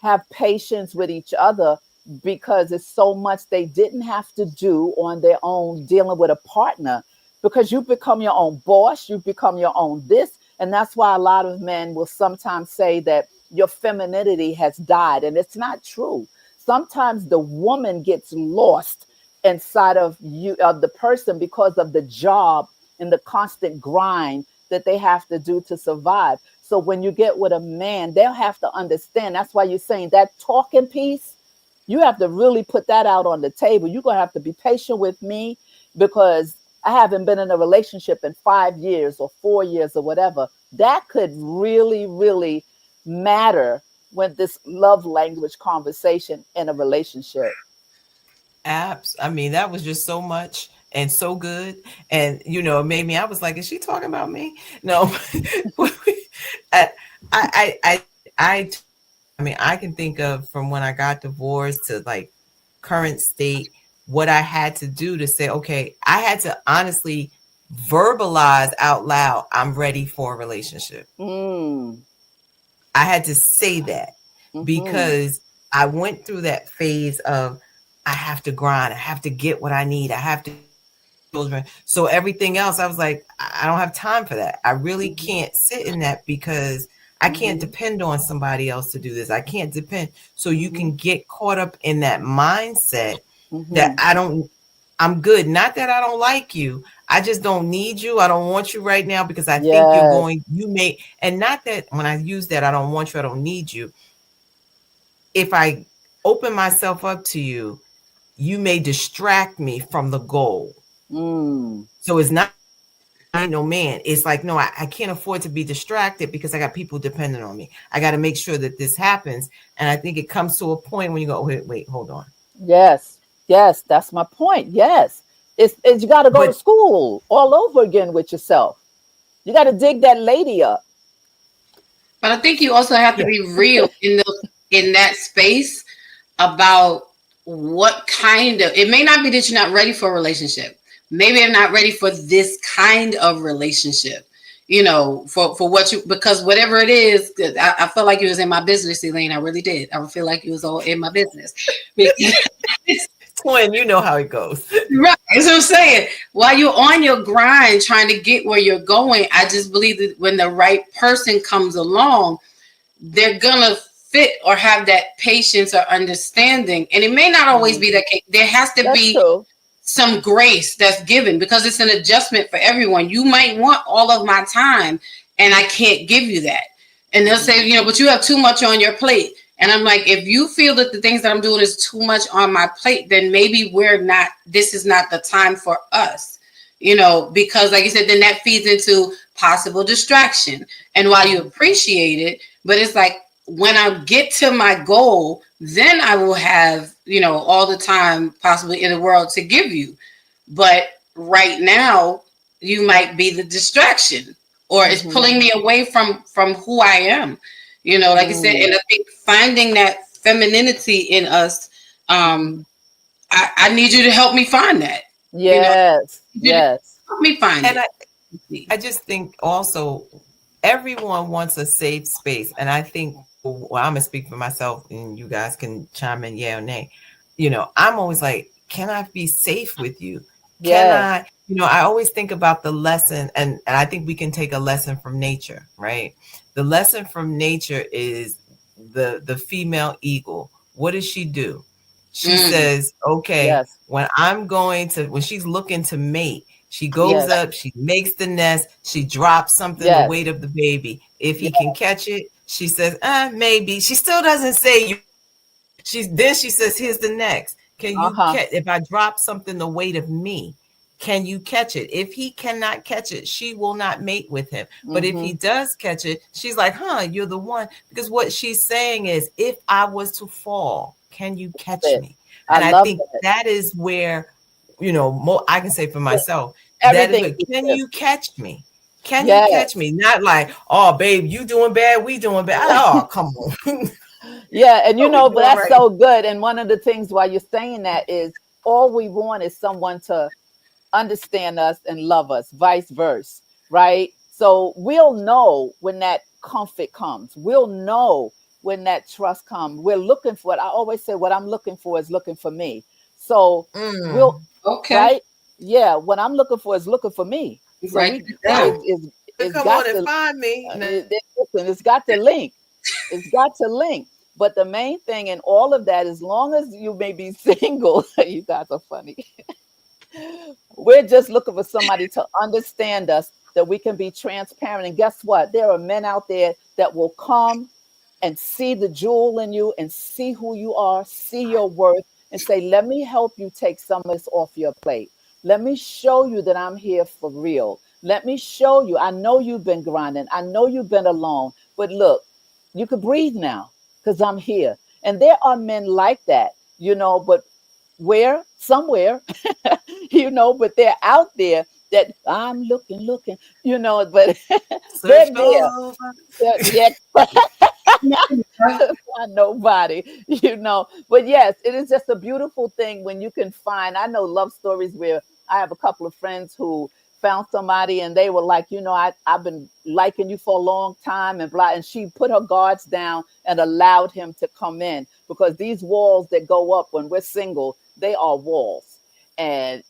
have patience with each other because it's so much they didn't have to do on their own dealing with a partner because you become your own boss, you become your own this. And that's why a lot of men will sometimes say that your femininity has died. And it's not true. Sometimes the woman gets lost inside of you, of the person, because of the job and the constant grind that they have to do to survive. So when you get with a man, they'll have to understand. That's why you're saying that talking piece, you have to really put that out on the table. You're going to have to be patient with me because I haven't been in a relationship in 5 years or 4 years or whatever. That could really, really matter when this love language conversation in a relationship. Apps. I mean, that was just so much and so good. And it made me, I was like, is she talking about me? No. I, I, I, I, I mean, I can think of from when I got divorced to like current state, what I had to do to say, okay, I had to honestly verbalize out loud, I'm ready for a relationship. Mm, I had to say that mm-hmm, because I went through that phase of I have to grind, I have to get what I need, I have to. children. So everything else, I was like, I don't have time for that. I really Mhm. can't sit in that because I can't Mhm. depend on somebody else to do this. I can't depend. So you Mhm. can get caught up in that mindset that Mhm. I'm good. Not that I don't like you. I just don't need you. I don't want you right now because I think Yes. you may, and not that when I use that, I don't want you, I don't need you. If I open myself up to you, you may distract me from the goal. Mm. So it's not I ain't no man. It's like, no, I can't afford to be distracted because I got people depending on me. I got to make sure that this happens. And I think it comes to a point when you go, wait, hold on. Yes. Yes. That's my point. Yes. It's you got to go to But school all over again with yourself. You got to dig that lady up. But I think you also have to yeah, be real in that space about what kind of, it may not be that you're not ready for a relationship. Maybe I'm not ready for this kind of relationship. For what you, because whatever it is, I felt like you was in my business, Elaine. I really did. I feel like you was all in my business. Because twin, you know how it goes. right. That's what I'm saying. While you're on your grind trying to get where you're going, I just believe that when the right person comes along, they're gonna fit or have that patience or understanding. And it may not always Mhm. be that case. There has to That's be true. some grace that's given because it's an adjustment for everyone. You might want all of my time, and I can't give you that. And they'll Mhm. say, but you have too much on your plate. And I'm like, if you feel that the things that I'm doing is too much on my plate, then maybe this is not the time for us, because like you said, then that feeds into possible distraction. And while you Mhm. appreciate it, but it's like when I get to my goal, then I will have, all the time possibly in the world to give you. But right now, you might be the distraction or it's Mhm. pulling me away from who I am. Like I said, Mm. and I think finding that femininity in us, Mhm. I need you to help me find that. You know, Yes. you to Yes. help me find And it. I just think also everyone wants a safe space. And I think, well, I'm going to speak for myself and you guys can chime in, yeah or nay. I'm always like, can I be safe with you? Can Yes. I, I always think about the lesson, and I think we can take a lesson from nature, right? The lesson from nature is the female eagle. What does she do? She Mm, says, okay, Yes. when she's looking to mate, she goes Yes. up, she makes the nest, she drops something the Yes. weight of the baby. If he Yes. can catch it, she says, maybe. She still doesn't say you. She says, here's the next. Can you Uh-huh. catch if I drop something the weight of me? Can you catch it? If he cannot catch it, she will not mate with him. But if he Mhm. does catch it, she's like, you're the one. Because what she's saying is, if I was to fall, can you catch It. me? I And I love think that. that is where, I can say for Yeah. myself, that is Everything what, you can said. you catch me? Can you catch Yes. me? Not like, oh, babe, you doing bad, we doing bad. Oh, come on. Yeah, and What we but doing that's right? so good. And one of the things why you're saying that is all we want is someone to understand us and love us, vice versa, right? So we'll know when that comfort comes. We'll know when that trust comes. We're looking for it. I always say what I'm looking for is looking for me. So we'll, Mm. okay. right? Yeah, what I'm looking for is looking for me. So Write we it it, down. it's Come on got and to find me. listen, it's got to link. It's got to link. But the main thing in all of that, as long as you may be single, you guys are funny. We're just looking for somebody to understand us, that we can be transparent. And guess what? There are men out there that will come and see the jewel in you and see who you are, see your worth, and say, let me help you take some of this off your plate. Let me show you that I'm here for real. Let me show you. I know you've been grinding. I know you've been alone. But look, you can breathe now because I'm here. And there are men like that, but where? Somewhere, but they're out there that I'm looking, but Search they're there. all over. Yeah, find nobody, But yes, it is just a beautiful thing when you can find. I know love stories where I have a couple of friends who found somebody and they were like, I've been liking you for a long time and blah. And she put her guards down and allowed him to come in because these walls that go up when we're single, they are walls. And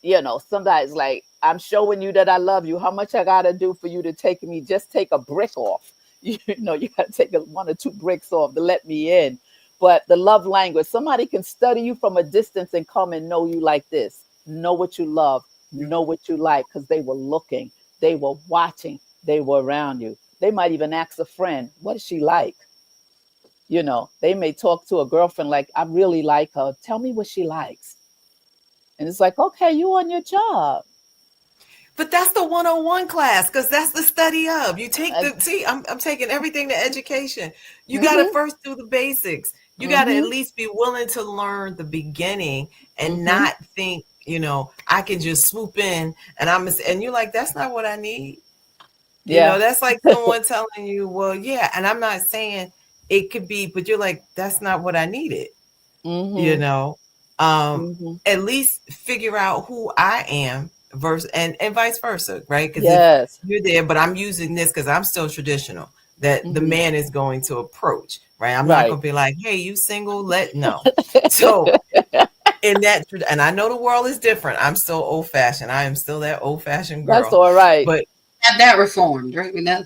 somebody's like, I'm showing you that I love you. How much I gotta do for you to take me? Just take a brick off. You know, you gotta take one or two bricks off to let me in. But the love language, somebody can study you from a distance and come and know you like this. Know what you love, know what you like, because they were looking, they were watching, they were around you. They might even ask a friend, what is she like? You know, they may talk to a girlfriend like, I really like her. Tell me what she likes. And it's like, okay, you on your job. But that's the 101 class because that's the study of. You take Uh, the, see, I'm taking everything to education. You got to mm-hmm, first do the basics. You got to at mm-hmm, least be willing to learn the beginning and mm-hmm. not think, I can just swoop in and you're like, that's not what I need. Yeah. That's like someone telling you, well, yeah. And I'm not saying it could be, but you're like, that's not what I needed you Mm-hmm, know um mm-hmm. at least figure out who I am versus and vice versa, right? Because if Yes. you're there but I'm using this because I'm still traditional, that the Mm-hmm. man is going to approach, right? I'm not Right. going to be like, hey, you single, let no. So in that, and I know the world is different, I'm still old fashioned, I am still that old fashioned That's girl, all right. but Have that reformed, right? We know.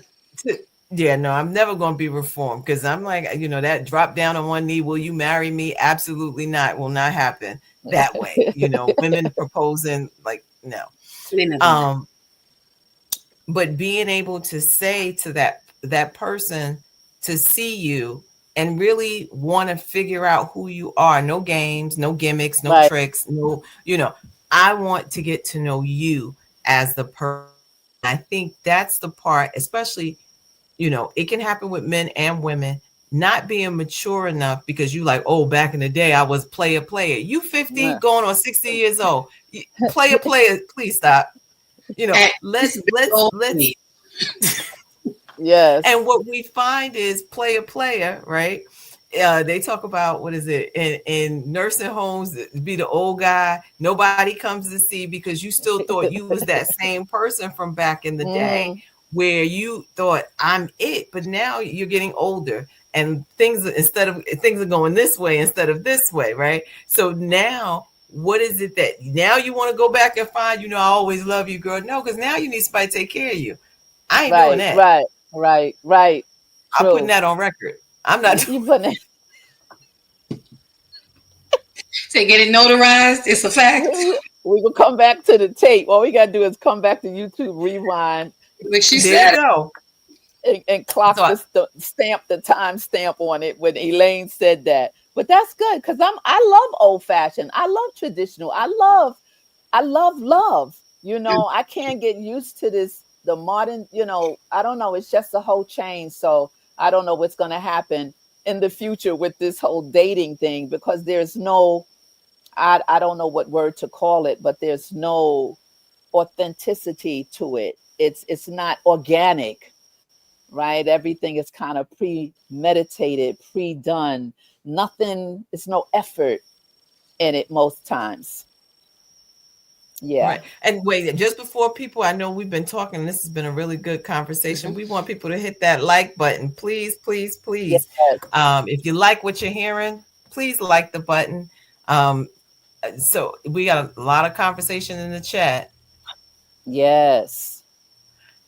yeah, no, I'm never going to be reformed because I'm like, that drop down on one knee, will you marry me? Absolutely not. Will not happen that way. Women proposing, like, no. We never know. Um, but being able to say to that person to see you and really want to figure out who you are. No games, no gimmicks, no Right. tricks, no, I want to get to know you as the person. I think that's the part, especially it can happen with men and women not being mature enough because you like, oh, back in the day, I was player. You 50 Yeah. going on 60 years old. Player, please stop. At Let's this big let's old let's age. and Yes. what we find is player, right? They talk about what is it in nursing homes, be the old guy nobody comes to see because you still thought you was that same person from back in the day Mm-hmm. where you thought I'm it, but now you're getting older and things are going this way instead of this way, right? So now what is it that now you want to go back and find, I always love you, girl? No, because now you need somebody to take care of you. I ain't doing Right. that. Right. Right. Right. I'm putting True. that on record. I'm not You put it. Say get it notarized. It's a fact. We will come back to the tape. All we gotta do is come back to YouTube, rewind, Like she there you said, go. and clock So I, stamp the time stamp on it when Elaine said that. But that's good because I love old fashioned. I love traditional. I love love. You know, I can't get used to this the modern, I don't know, it's just a whole change. So I don't know what's gonna happen in the future with this whole dating thing because there's no I don't know what word to call it, but there's no authenticity to it. It's not organic, right? Everything is kind of premeditated, pre-done. Nothing, it's no effort in it most times. Yeah. right. And wait, just before people, I know we've been talking, this has been a really good conversation. mhm. We want people to hit that like button. Please, please, Yes. please. If you like what you're hearing, please like the button. Um, so we got a lot of conversation in the chat. Yes.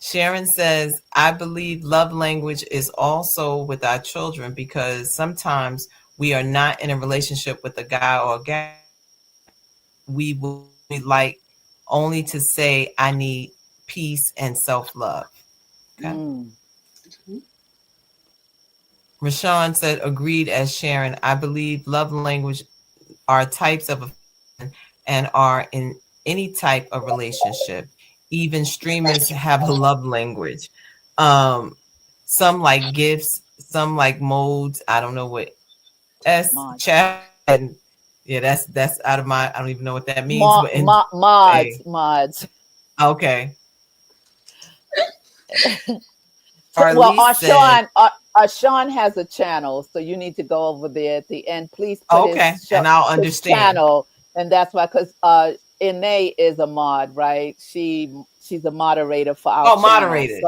Sharon says, I believe love language is also with our children because sometimes we are not in a relationship with a guy or a gal. We would like only to say, I need peace and self love. Okay. Mm, Rashawn said, agreed as Sharon. I believe love language are types of affection and are in any type of relationship. Even streamers have a love language. Um, some like gifts, some like modes. I don't know what S mod. chat and yeah, that's out of my. I don't even know what that means. But in Mods. a Mods. okay, Well, Arlise said, Sean has a channel, so you need to go over there at the end. Please put okay, and I'll his understand. channel, and that's why because Ine is a mod, right? She's a moderator for our Oh, channel, moderated.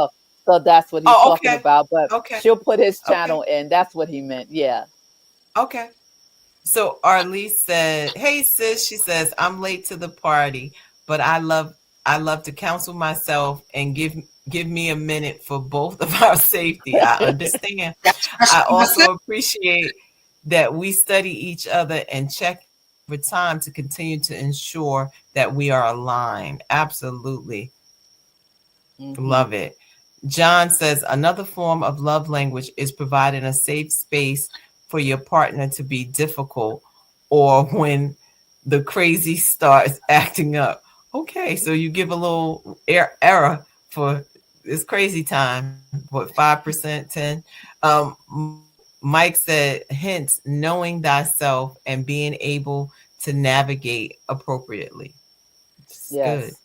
so that's what he's Oh, talking okay, about. But okay, she'll put his okay, channel in. That's what he meant. Yeah. okay. So Arlise said, hey sis, she says, I'm late to the party, but I love I love to counsel myself and give me a minute for both of our safety. I understand. I also appreciate that we study each other and check over time to continue to ensure that we are aligned. Absolutely. Mm-hmm. Love it. John says another form of love language is providing a safe space for your partner to be difficult or when the crazy starts acting up. Okay, so you give a little error for this crazy time. What, 5%, 10? Mike said, hence knowing thyself and being able to navigate appropriately. It's good. Yes.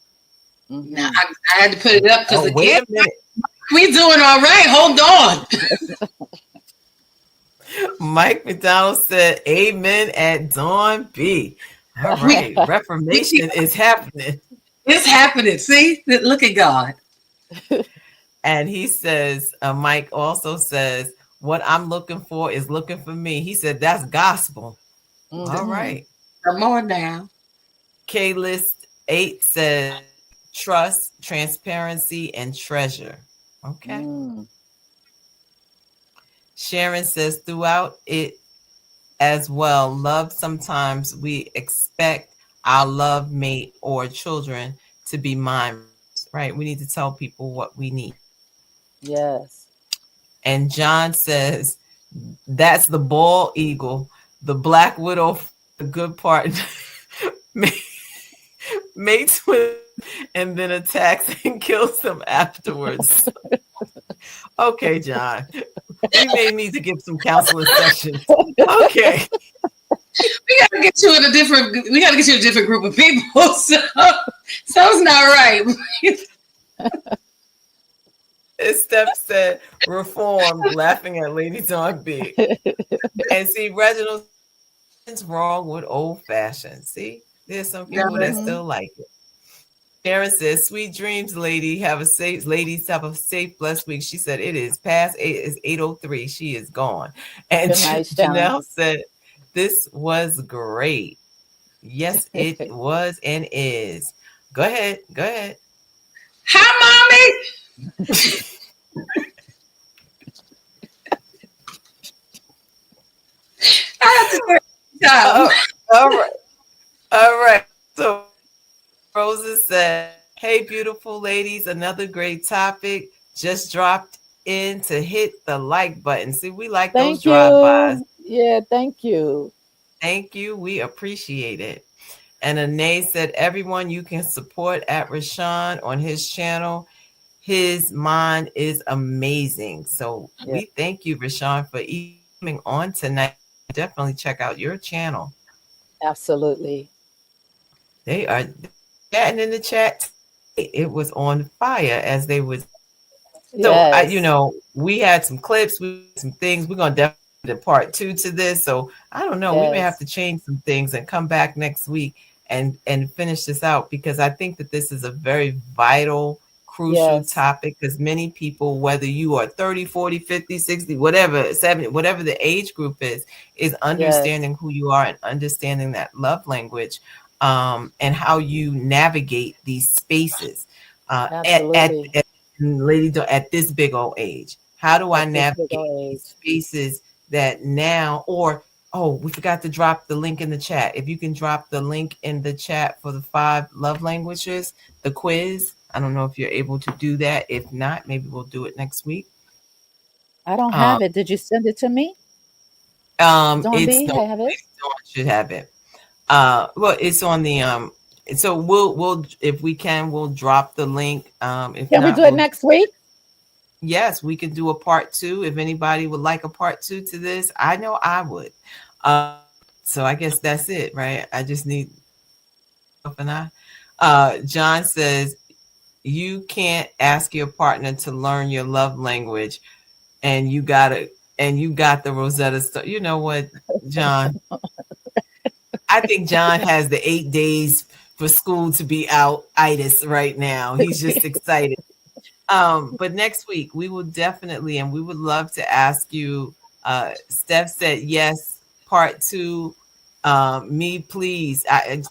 Now Mm-hmm. I had to put it up because Oh, wait again, a minute. we doing all right. Hold on. Mike McDonald said, Amen at Dawn B. All We, right. Reformation is happening. it's happening. See, look at God. And he says, Mike also says, what I'm looking for is looking for me. He said, that's gospel. All Mm-hmm. right. Come on now. K List 8 says, trust, transparency, and treasure. Okay. Mm. Sharon says, throughout it as well, love sometimes we expect our love mate or children to be mindful, right? We need to tell people what we need. Yes. And John says, that's the bald eagle, the black widow, the good part, mates with and then attacks and kills them afterwards. Okay, John, we may need to get some counseling sessions. Okay. We gotta get you in a different. We gotta get you in a different group of people. So it's not right. Steph said, reformed, laughing at Lady Dawn B. And see, Reginald, what's wrong with old fashioned? See, there's some people that Mm-hmm. still like it. Sharon says, sweet dreams, lady. Ladies have a safe, blessed week. She said, it is past 8, it's 8:03. She is gone. And Good night, Sharon. Janelle said, this was great. Yes, it was and is. Go ahead. Go ahead. Hi, mommy. I have to say it Oh, time. all right. All right. So Rosa said, hey, beautiful ladies, another great topic. Just dropped in to hit the like button. See, we like those Thank drive-bys. you. Yeah, thank you. Thank you. We appreciate it. And Anae said, everyone you can support at Rashawn on his channel. His mind is amazing. So Yeah, we thank you, Rashawn, for coming on tonight. Definitely check out your channel. absolutely. They are chatting in the chat. It was on fire as they was. So Yes. we had some clips, we had some things. We're gonna definitely do part 2 to this. So I don't know. We may have Yes. to change some things and come back next week and finish this out because I think that this is a very vital, crucial Yes. topic because many people, whether you are 30, 40, 50, 60, whatever, 70, whatever the age group is Yes. understanding who you are and understanding that love language and how you navigate these spaces Absolutely. at Lady at this big old age. How do I At this big navigate old these age. spaces that now, or oh, we forgot to drop the link in the chat. If you can drop the link in the chat for the 5 love languages, the quiz. I don't know if you're able to do that. If not, maybe we'll do it next week. I don't Um, have it. Did you send it to me? Dawn it's B, no, I have it. Dawn should have it. Well, it's on the so we'll if we can, we'll drop the link. If Can we not, do it we'll next week? yes, we can do a part 2 if anybody would like a part 2 to this. I know I would. Uh, so I guess that's it, right? I just need and I. John says you can't ask your partner to learn your love language, and you got the Rosetta Stone. You know what, John? I think John has the 8 days for school to be out itis right now. He's just excited. But next week we will definitely, and we would love to ask you. Steph said yes, part 2 Me, please.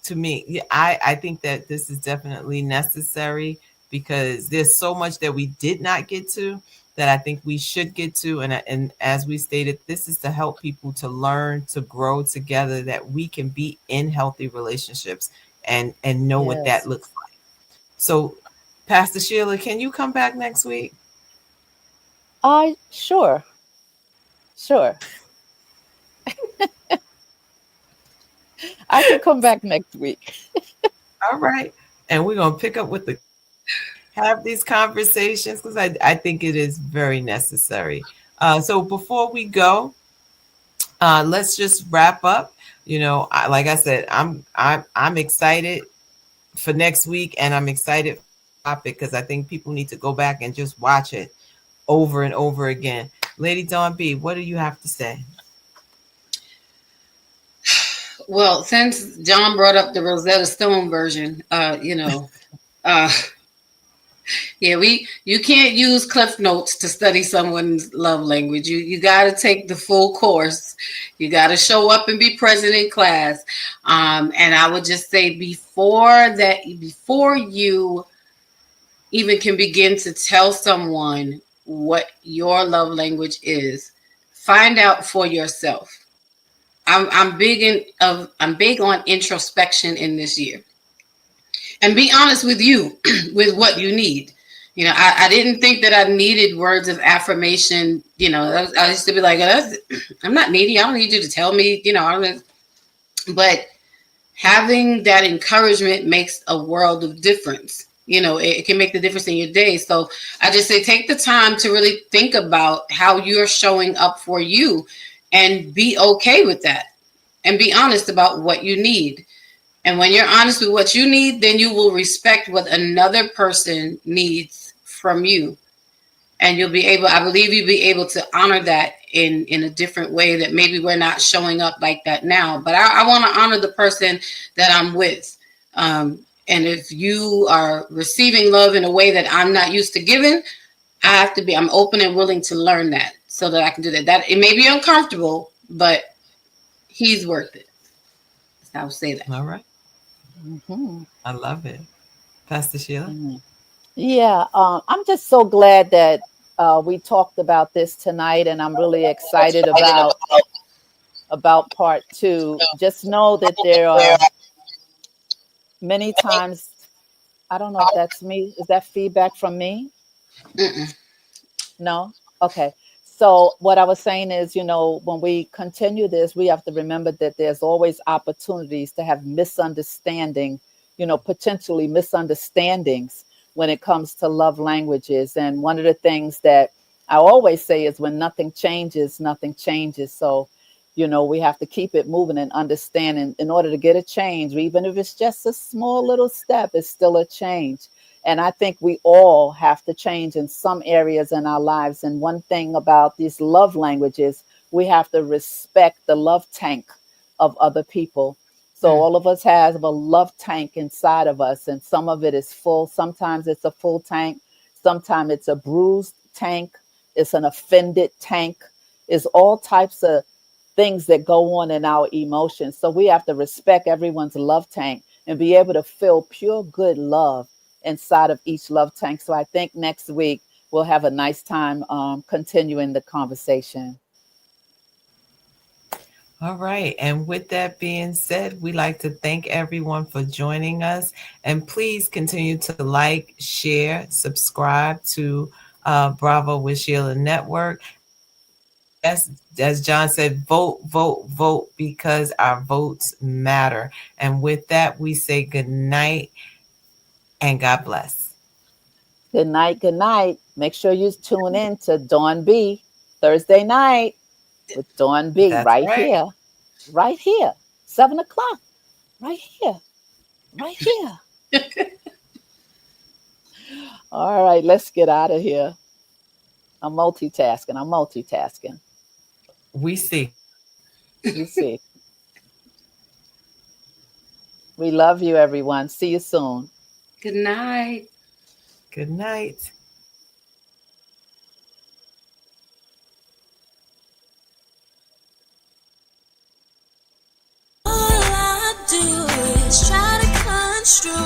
To me, yeah, I think that this is definitely necessary because there's so much that we did not get to that I think we should get to. And as we stated, this is to help people to learn, to grow together, that we can be in healthy relationships and know what that Yes. looks like. So, Pastor Sheila, can you come back next week? I sure, sure. I can come back next week. All right. And we're gonna pick up with the have these conversations because I think it is very necessary. So before we go, let's just wrap up. Like I said, I'm excited for next week, and I'm excited for the topic because I think people need to go back and just watch it over and over again. Lady Dawn B, what do you have to say? Well, since John brought up the Rosetta Stone version, uh, yeah, you can't use Cliff Notes to study someone's love language. You got to take the full course. You got to show up and be present in class. And I would just say before you even can begin to tell someone what your love language is, find out for yourself. I'm big on introspection in this year, and be honest with you with what you need. I didn't think that I needed words of affirmation. I used to be like, I'm not needy. I don't need you to tell me. But having that encouragement makes a world of difference. It can make the difference in your day. So I just say take the time to really think about how you're showing up for you and be okay with that and be honest about what you need. And when you're honest with what you need, then you will respect what another person needs from you. And I believe you'll be able to honor that in a different way that maybe we're not showing up like that now. But I want to honor the person that I'm with. And if you are receiving love in a way that I'm not used to giving, I'm open and willing to learn that so that I can do that. That it may be uncomfortable, but he's worth it. I would say that. All right. Hmm. I love it. Pastor Sheila? Yeah, I'm just so glad that we talked about this tonight, and I'm really excited about part two. Just know that there are many times. I don't know if that's me. Is that feedback from me? Mm-mm. No? Okay. So what I was saying is, when we continue this, we have to remember that there's always opportunities to have misunderstanding, potentially misunderstandings when it comes to love languages. And one of the things that I always say is when nothing changes, nothing changes. So, we have to keep it moving and understanding in order to get a change, even if it's just a small little step, it's still a change. And I think we all have to change in some areas in our lives. And one thing about these love languages, we have to respect the love tank of other people. So Mm. all of us have a love tank inside of us, and some of it is full. Sometimes it's a full tank. Sometimes it's a bruised tank. It's an offended tank. It's all types of things that go on in our emotions. So we have to respect everyone's love tank and be able to feel pure good love inside of each love tank. So I think next week we'll have a nice time continuing the conversation. All right. And with that being said, we like to thank everyone for joining us. And please continue to like, share, subscribe to Bravo with Sheila Network. As John said, vote, vote, vote, because our votes matter. And with that, we say good night and God bless. Good night. Good night. Make sure you tune in to Dawn B Thursday night with Dawn B That's right. right here, 7 o'clock, right here, right here. All right, let's get out of here. I'm multitasking. I'm multitasking. We see. We see. We love you, everyone. See you soon. Good night. Good night. misconstrued.